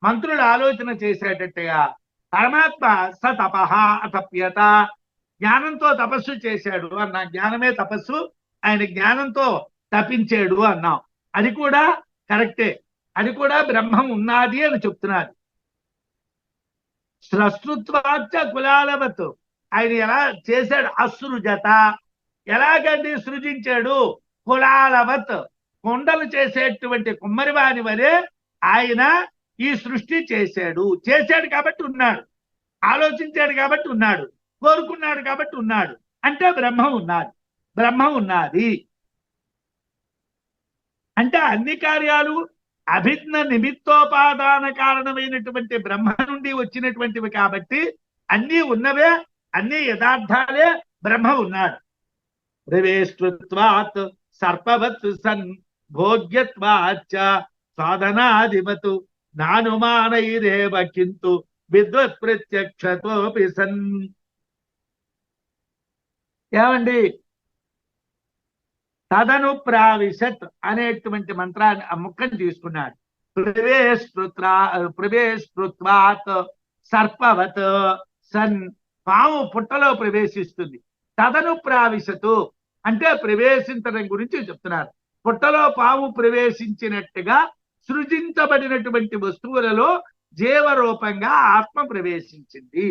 మంత్రులు ఆలోచన చేసేటట్టుగా పరమాత్మ స తపః అతప్యత, జ్ఞానంతో తపస్సు చేశాడు అన్నా. జ్ఞానమే తపస్సు, ఆయన జ్ఞానంతో తపించాడు అన్నాం. అది కూడా కరెక్టే, అది కూడా బ్రహ్మం ఉన్నది అని చెప్తున్నారు. స్రష్టృత్వాచ్చ కులాలవత్, ఆయన ఎలా చేశాడు? అసృజత, ఎలాగండి సృజించాడు? కులాలవత్, కొండలు చేసేటువంటి కుమ్మరివాని వలె ఆయన ఈ సృష్టి చేశాడు. చేశాడు కాబట్టి ఉన్నాడు, ఆలోచించాడు కాబట్టి ఉన్నాడు, కోరుకున్నాడు కాబట్టి ఉన్నాడు. అంటే బ్రహ్మం ఉన్నది, బ్రహ్మం ఉన్నది. అంటే అన్ని కార్యాలు అభిజ్ఞ నిమిత్తోపాదాన కారణమైనటువంటి బ్రహ్మ నుండి వచ్చినటువంటివి కాబట్టి అన్నీ ఉన్నవే, అన్ని యథార్థాలే. బ్రహ్మ ఉన్నాడు. ప్రవేశృత్వాత్ సర్పవత్ సన్ భోగ్యత్వాచ్చ సాధనాధిపతు నానుమానైరేవ కింతు విద్వత్ ప్రత్యక్షతోపి సన్. ఏమండి, తదను ప్రావిశత్ అనేటువంటి మంత్రాన్ని ఆ ముక్కను తీసుకున్నాడు. ప్రవేశృత్వాత్ సర్పవత్ సన్, పాము పుట్టలో ప్రవేశిస్తుంది. తదను ప్రావిశతు అంటే ప్రవేశించడం గురించి చెప్తున్నారు. పుట్టలో పాము ప్రవేశించినట్టుగా సృజించబడినటువంటి వస్తువులలో జీవరూపంగా ఆత్మ ప్రవేశించింది.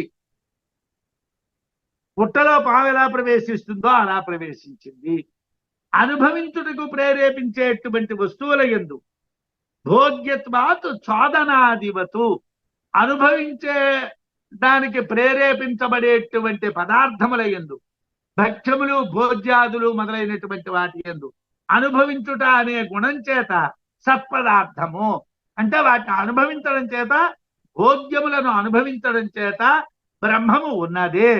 పుట్టలో పాము ఎలా ప్రవేశిస్తుందో అలా ప్రవేశించింది. అనుభవించుటకు ప్రేరేపించేటువంటి వస్తువుల యందు భోగ్యత్వాత్ చోదనాదివతు, అనుభవించే దానికి ప్రేరేపించబడేటువంటి పదార్థముల యందు, భక్ష్యములు భోజ్యాదులు మొదలైనటువంటి వాటి యందు అనుభవించుట అనే గుణం చేత సత్పదార్థము అంటే వాటిని అనుభవించడం చేత, భోగ్యములను అనుభవించడం చేత బ్రహ్మము ఉన్నదే.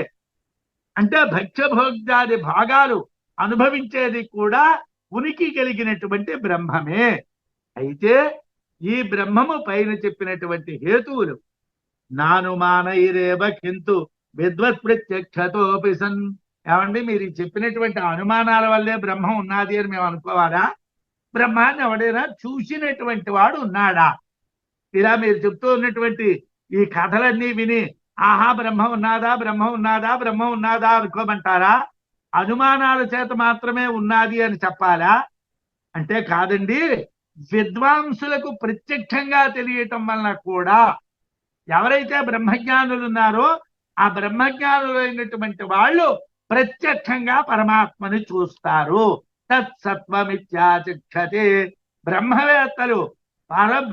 అంటే భక్ష్యభోగ్యాది భాగాలు అనుభవించేది కూడా ఉనికి కలిగినటువంటి బ్రహ్మమే. అయితే ఈ బ్రహ్మము పైన చెప్పినటువంటి హేతువులు నానుమానైరేవ కింతు విద్వత్ ప్రత్యక్షతోపి సన్. ఏమండి, మీరు చెప్పినటువంటి అనుమానాల వల్లే బ్రహ్మం ఉన్నది అని మేము అనుకోవాలా? బ్రహ్మాన్ని ఎవడైనా చూసినటువంటి వాడు ఉన్నాడా? ఇలా మీరు చెప్తూ ఉన్నటువంటి ఈ కథలన్నీ విని ఆహా బ్రహ్మం ఉన్నాదా, బ్రహ్మం ఉన్నాదా, బ్రహ్మం ఉన్నాదా అనుకోమంటారా? అనుమానాల చేత మాత్రమే ఉన్నది అని చెప్పాలా? అంటే కాదండి. విద్వాంసులకు ప్రత్యక్షంగా తెలియటం వలన కూడా ఎవరైతే బ్రహ్మజ్ఞానులు ఉన్నారో ఆ బ్రహ్మజ్ఞానులైనటువంటి వాళ్ళు ప్రత్యక్షంగా పరమాత్మని చూస్తారు. తత్సత్వమిత్యాచక్షతే. బ్రహ్మవేత్తలు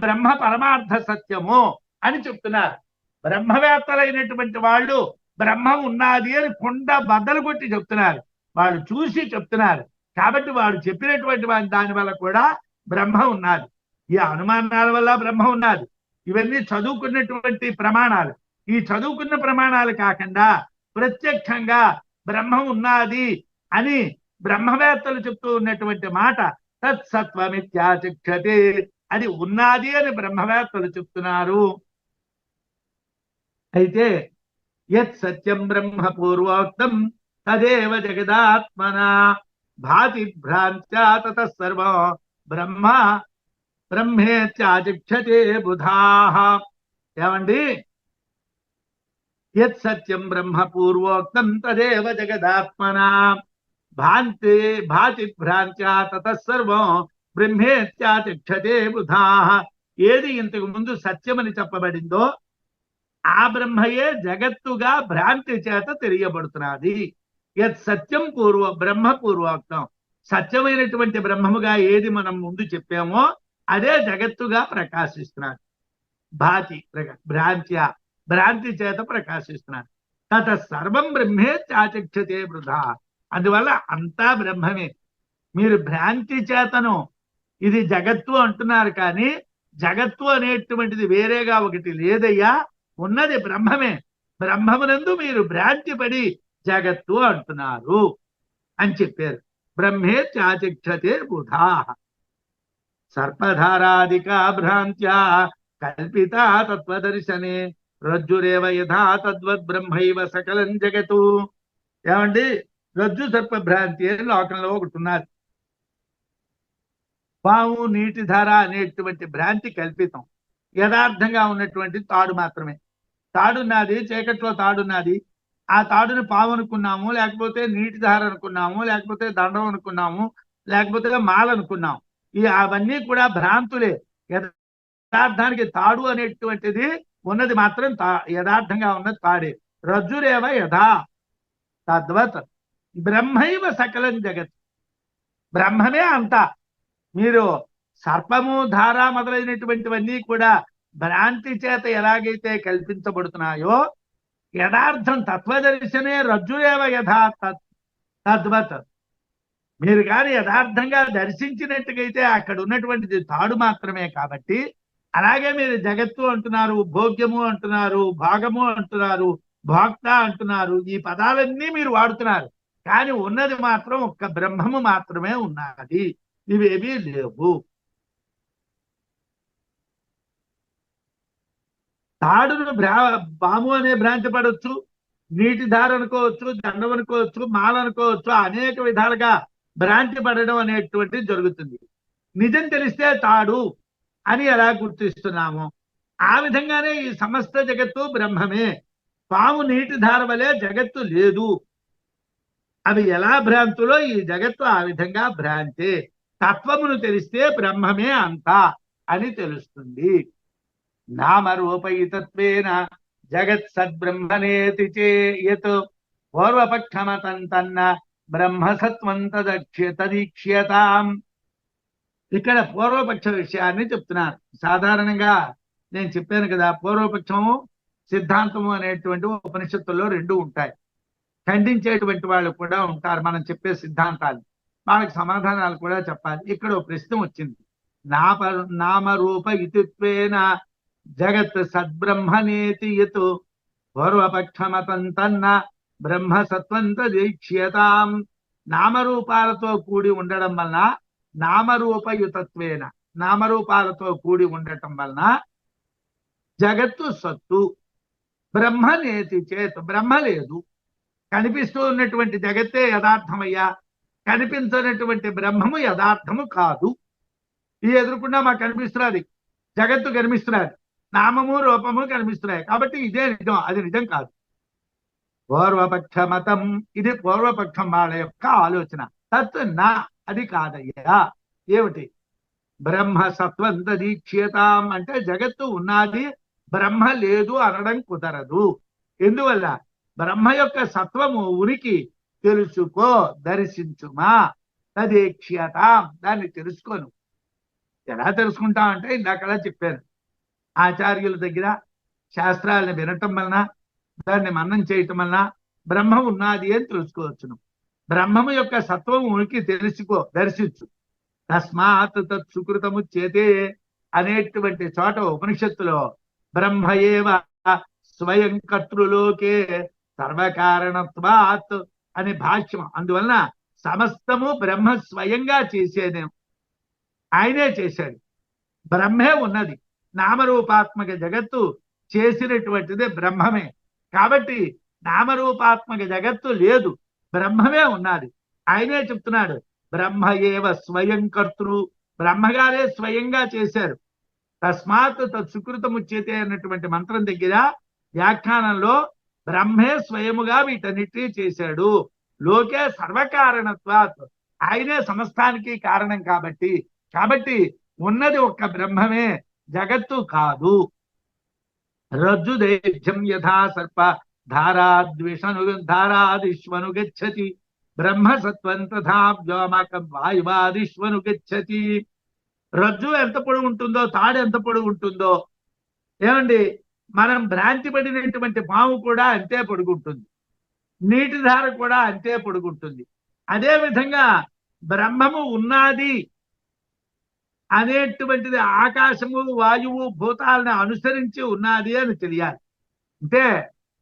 బ్రహ్మ పరమార్థ సత్యము అని చెప్తున్నారు. బ్రహ్మవేత్తలైనటువంటి వాళ్ళు బ్రహ్మం ఉన్నది అని కొండ బద్దలు కొట్టి చెప్తున్నారు. వాళ్ళు చూసి చెప్తున్నారు. కాబట్టి వాడు చెప్పినటువంటి దాని వల్ల కూడా బ్రహ్మ ఉన్నది. ఈ అనుమానాల వల్ల బ్రహ్మ ఉన్నది. ఇవన్నీ చదువుకున్నటువంటి ప్రమాణాలు. ఈ చదువుకున్న ప్రమాణాలు కాకుండా ప్రత్యక్షంగా బ్రహ్మం ఉన్నది అని బ్రహ్మవేత్తలు చెప్తూ ఉన్నటువంటి మాట తత్సత్వమిత్యాచక్షతే. అది ఉన్నది అని బ్రహ్మవేత్తలు చెప్తున్నారు. అయితే యత్ సత్యం బ్రహ్మ పూర్వోక్తం తదేవ జగదాత్మన భాతి భ్రాంత్యా తతః సర్వం బ్రహ్మ బ్రహ్మేత్యాచక్షతే బుధాః. ఏమండి, యత్ సత్యం బ్రహ్మ పూర్వోక్తం తదేవ జగదాత్మన భాతి భ్రాంత్యా తతః సర్వం బ్రహ్మేత్యాచక్షతే బుధాః. ఏది ఇంతకు ముందు సత్యమని చెప్పబడిందో ఆ బ్రహ్మయే జగత్తుగా భ్రాంతి చేత తెలియబడుతున్నది. యత్ సత్యం బ్రహ్మ పూర్వోక్తం. సత్యమైనటువంటి బ్రహ్మముగా ఏది మనం ముందు చెప్పామో అదే జగత్తుగా ప్రకాశిస్తున్నది. భాతి భ్రాంతి చేత ప్రకాశిస్తున్నది. తత సర్వం బ్రహ్మే చాచక్షతే వృధా. అందువల్ల అంతా బ్రహ్మమే. మీరు భ్రాంతి చేతను ఇది జగత్తు అంటున్నారు, కానీ జగత్తు అనేటువంటిది వేరేగా ఒకటి లేదయ్యా, ఉన్నది బ్రహ్మమే. బ్రహ్మమునందు మీరు భ్రాంతి పడి జగత్తు అంటున్నారు అని చెప్పారు. బ్రహ్మే చాచక్షతే బుధా. సర్పధారాదికా భ్రాంత్యా కల్పిత తత్వదర్శనే రజ్జురేవ యథా తద్వద్ బ్రహ్మైవ సకలం జగతు. ఏమండి, రజ్జు సర్ప భ్రాంతి అని లోకంలో ఒకటి ఉన్నది. పాము నీటి ధార అనేటువంటి భ్రాంతి కల్పితం. యథార్థంగా ఉన్నటువంటి తాడు మాత్రమే. తాడున్నది, చీకట్లో తాడున్నది. ఆ తాడుని పాము అనుకున్నాము, లేకపోతే నీటి ధార అనుకున్నాము, లేకపోతే దండం అనుకున్నాము, లేకపోతే మాల అనుకున్నాము. అవన్నీ కూడా భ్రాంతులే. యథార్థానికి తాడు అనేటువంటిది ఉన్నది మాత్రం యథార్థంగా ఉన్నది తాడే. రజ్జురేవ యథా తద్వత్ బ్రహ్మైవ సకలం జగత్. బ్రహ్మమే అంతా. మీరు సర్పము, ధార మొదలైనటువంటివన్నీ కూడా భ్రాంతి చేత ఎలాగైతే కల్పించబడుతున్నాయో యథార్థం తత్వదర్శనే రజ్జురేవ యథా తద్వత్. మీరు కానీ యథార్థంగా దర్శించినట్టుగైతే అక్కడ ఉన్నటువంటిది తాడు మాత్రమే. కాబట్టి అలాగే మీరు జగత్తు అంటున్నారు, భోగ్యము అంటున్నారు, భాగము అంటున్నారు, భోక్త అంటున్నారు. ఈ పదాలన్నీ మీరు వాడుతున్నారు, కానీ ఉన్నది మాత్రం ఒక్క బ్రహ్మము మాత్రమే ఉన్నది. ఇవేమీ లేవు. తాడును బాము అనే భ్రాంతి పడవచ్చు, నీటి ధార అనుకోవచ్చు, దండం అనుకోవచ్చు, మాల అనుకోవచ్చు. అనేక విధాలుగా భ్రాంతి పడడం అనేటువంటిది జరుగుతుంది. నిజం తెలిస్తే తాడు అని ఎలా గుర్తిస్తున్నాము, ఆ విధంగానే ఈ సమస్త జగత్తు బ్రహ్మమే. పాము నీటి ధార వలె జగత్తు లేదు. అవి ఎలా భ్రాంతులో ఈ జగత్తు ఆ విధంగా భ్రాంతే. తత్వమును తెలిస్తే బ్రహ్మమే అంతా అని తెలుస్తుంది. నామరూపయితత్వేన జగత్ సద్బ్రహ్మనేతి చేత్ పూర్వపక్షమతంతన్న బ్రహ్మసత్వం తదీక్ష్యతాం. ఇక్కడ పూర్వపక్ష విషయాన్ని చెప్తున్నారు. సాధారణంగా నేను చెప్పాను కదా, పూర్వపక్షము సిద్ధాంతము అనేటువంటి ఉపనిషత్తుల్లో రెండు ఉంటాయి. ఖండించేటువంటి వాళ్ళు కూడా ఉంటారు మనం చెప్పే సిద్ధాంతాలు. వాళ్ళకి సమాధానాలు కూడా చెప్పాలి. ఇక్కడ ఒక ప్రశ్న వచ్చింది. నామరూప ఇతిత్వేన జగత్ సద్బ్రహ్మనేతి యత్ పూర్వపక్షమతం తన్న బ్రహ్మ సత్వంత దీక్ష్యతాం. నామరూపాలతో కూడి ఉండడం వలన, నామరూపయుతత్వేన, నామరూపాలతో కూడి ఉండటం వలన జగత్తు సత్తు, బ్రహ్మ నేతి చేత్, బ్రహ్మ లేదు. కనిపిస్తూ ఉన్నటువంటి జగత్తే యథార్థమయ్యా, కనిపించినటువంటి బ్రహ్మము యథార్థము కాదు. ఈ ఎదురుకుండా మాకు కనిపిస్తున్నది, జగత్తు కనిపిస్తున్నది, నామము రూపము కనిపిస్తున్నాయి, కాబట్టి ఇదే నిజం, అది నిజం కాదు. పూర్వపక్ష మతం, ఇది పూర్వపక్షం వాళ్ళ యొక్క ఆలోచన. తత్ నా, అది కాదయ్యా. ఏమిటి? బ్రహ్మ సత్వంత దీక్ష్యతాం అంటే జగత్తు ఉన్నది, బ్రహ్మ లేదు అనడం కుదరదు. ఎందువల్ల? బ్రహ్మ యొక్క సత్వము ఉనికి తెలుసుకో, దర్శించుమా. తదీక్ష్యతాం, దాన్ని తెలుసుకోను. ఎలా తెలుసుకుంటాం అంటే ఇందాకలా చెప్పాను, ఆచార్యుల దగ్గర శాస్త్రాలను వినటం వలన, దాన్ని మననం చేయటం వలన బ్రహ్మ ఉన్నది అని తెలుసుకోవచ్చును. బ్రహ్మము యొక్క సత్వము ఉనికి తెలుసుకో, దర్శించు. తస్మాత్ తత్ సుకృతము చేతే అనేటువంటి చోట ఉపనిషత్తులో బ్రహ్మయేవ స్వయం కర్తృలోకే సర్వకారణత్వాత్ అనే భాష్యం. అందువలన సమస్తము బ్రహ్మ స్వయంగా చేసేదే, ఆయనే చేశాడు. బ్రహ్మే ఉన్నది, నామరూపాత్మక జగత్తు చేసినటువంటిదే బ్రహ్మమే. కాబట్టి నామరూపాత్మక జగత్తు లేదు, బ్రహ్మమే ఉన్నది. ఆయనే చెప్తున్నాడు, బ్రహ్మ ఏవ స్వయం కర్తృ, బ్రహ్మగారే స్వయంగా చేశారు. తస్మాత్ తత్సుకృతముచ్యతే అన్నటువంటి మంత్రం దగ్గర వ్యాఖ్యానంలో బ్రహ్మే స్వయముగా వీటన్నిటినీ చేశాడు. లోకే సర్వకారణత్వాత్, ఆయనే సమస్తానికి కారణం కాబట్టి ఉన్నది ఒక్క బ్రహ్మమే, జగత్తు కాదు. రజ్జు దైర్ఘ్యం యథా సర్ప ధారాదిష్వను గచ్చతి బ్రహ్మ సత్వం తథా వ్యోమకం వాయువాదిష్వను గచ్చతి. రజ్జు ఎంత పొడుగు ఉంటుందో, తాడు ఎంత పొడుగు ఉంటుందో, ఏమండి, మనం భ్రాంతి పడినటువంటి పాము కూడా అంతే పొడుగుంటుంది, నీటి ధార కూడా అంతే పొడుగుంటుంది. అదే విధంగా బ్రహ్మము ఉన్నది అనేటువంటిది ఆకాశము, వాయువు, భూతాలను అనుసరించి ఉన్నది అని తెలియాలి. అంటే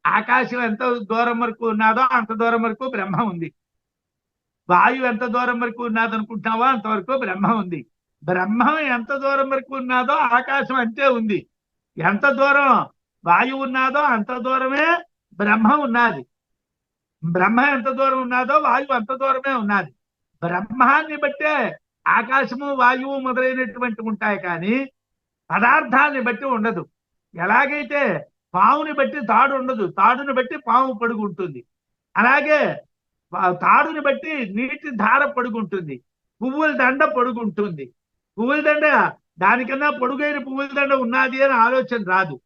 ఆకాశం ఎంత దూరం వరకు ఉన్నదో అంత దూరం వరకు బ్రహ్మ ఉంది. వాయువు ఎంత దూరం వరకు ఉన్నది అనుకుంటున్నావో అంతవరకు బ్రహ్మ ఉంది. బ్రహ్మం ఎంత దూరం వరకు ఉన్నదో ఆకాశం అంతే ఉంది. ఎంత దూరం వాయువు ఉన్నదో అంత దూరమే బ్రహ్మ ఉన్నది. బ్రహ్మ ఎంత దూరం ఉన్నదో వాయువు అంత దూరమే ఉన్నది. బ్రహ్మాన్ని బట్టే ఆకాశము, వాయువు మొదలైనటువంటి ఉంటాయి, కానీ పదార్థాన్ని బట్టి ఉండదు. ఎలాగైతే పావుని బట్టి తాడు ఉండదు, తాడుని బట్టి పాము పొడుగు ఉంటుంది, అలాగే తాడుని బట్టి నీటి ధార పొడుగుంటుంది, పువ్వుల దండ పొడుగుంటుంది. పువ్వుల దండ దానికన్నా పొడుగైన పువ్వుల దండ ఉన్నది అని ఆలోచన రాదు.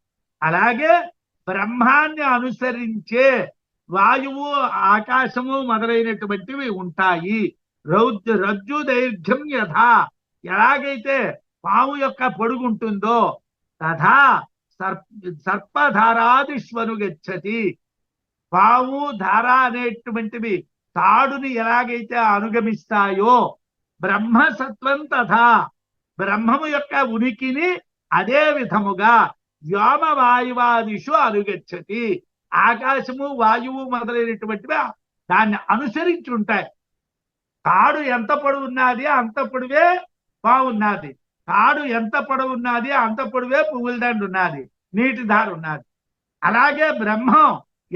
అలాగే బ్రహ్మాన్ని అనుసరించే వాయువు, ఆకాశము మొదలైనటువంటివి ఉంటాయి. రజ్జు దైర్ఘ్యం యథా, ఎలాగైతే పాము యొక్క పొడుగు ఉంటుందో, తథా సర్పధారాదిష్వను గచ్చతి, పాము, ధార అనేటువంటివి తాడుని ఎలాగైతే అనుగమిస్తాయో, బ్రహ్మ సత్వం తథా, బ్రహ్మము యొక్క ఉనికిని అదే విధముగా వ్యోమ వాయువాదిషు అనుగచ్చతి, ఆకాశము, వాయువు మొదలైనటువంటివి దాన్ని అనుసరించి ఉంటాయి. తాడు ఎంత పొడవు ఉన్నది అంత పొడవే బాగున్నది, తాడు ఎంత పొడవు ఉన్నది అంత పొడవే పువ్వుల దండ ఉన్నది, నీటి ధార ఉన్నది. అలాగే బ్రహ్మం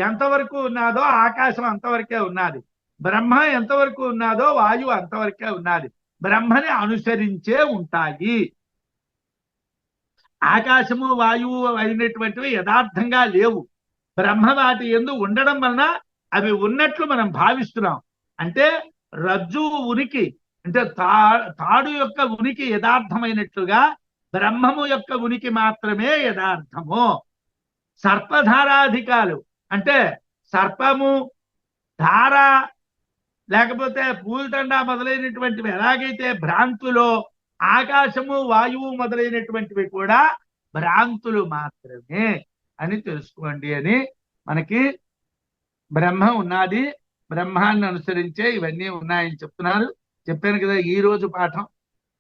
ఎంతవరకు ఉన్నదో ఆకాశం అంతవరకే ఉన్నది, బ్రహ్మ ఎంతవరకు ఉన్నదో వాయువు అంతవరకే ఉన్నది. బ్రహ్మని అనుసరించే ఉంటాయి. ఆకాశము, వాయువు అయినటువంటివి యథార్థంగా లేవు. బ్రహ్మ వాటి యందు ఉండడం వలన అవి ఉన్నట్లు మనం భావిస్తున్నాం. అంటే రజ్జువు ఉనికి, అంటే తాడు యొక్క ఉనికి యథార్థమైనట్లుగా బ్రహ్మము యొక్క ఉనికి మాత్రమే యథార్థము. సర్పధారాధికాలు అంటే సర్పము, ధార, లేకపోతే పూలదండ మొదలైనటువంటివి ఎలాగైతే భ్రాంతులో, ఆకాశము, వాయువు మొదలైనటువంటివి కూడా భ్రాంతులు మాత్రమే అని తెలుసుకోండి అని మనకి బ్రహ్మ ఉన్నది, బ్రహ్మాన్ని అనుసరించే ఇవన్నీ ఉన్నాయని చెప్తున్నారు. చెప్పాను కదా, ఈ రోజు పాఠం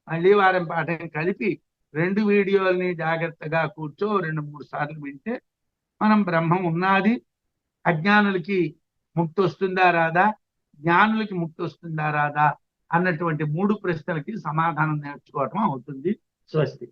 మళ్ళీ వారం పాఠం కలిపి 2 వీడియోల్ని జాగ్రత్తగా కూర్చో 2-3 సార్లు వింటే మనం బ్రహ్మం ఉన్నది, అజ్ఞానులకి ముక్తి వస్తుందా రాదా, జ్ఞానులకి ముక్తి వస్తుందా రాదా అన్నటువంటి 3 ప్రశ్నలకి సమాధానం నేర్చుకోవటం అవుతుంది. స్వస్తి.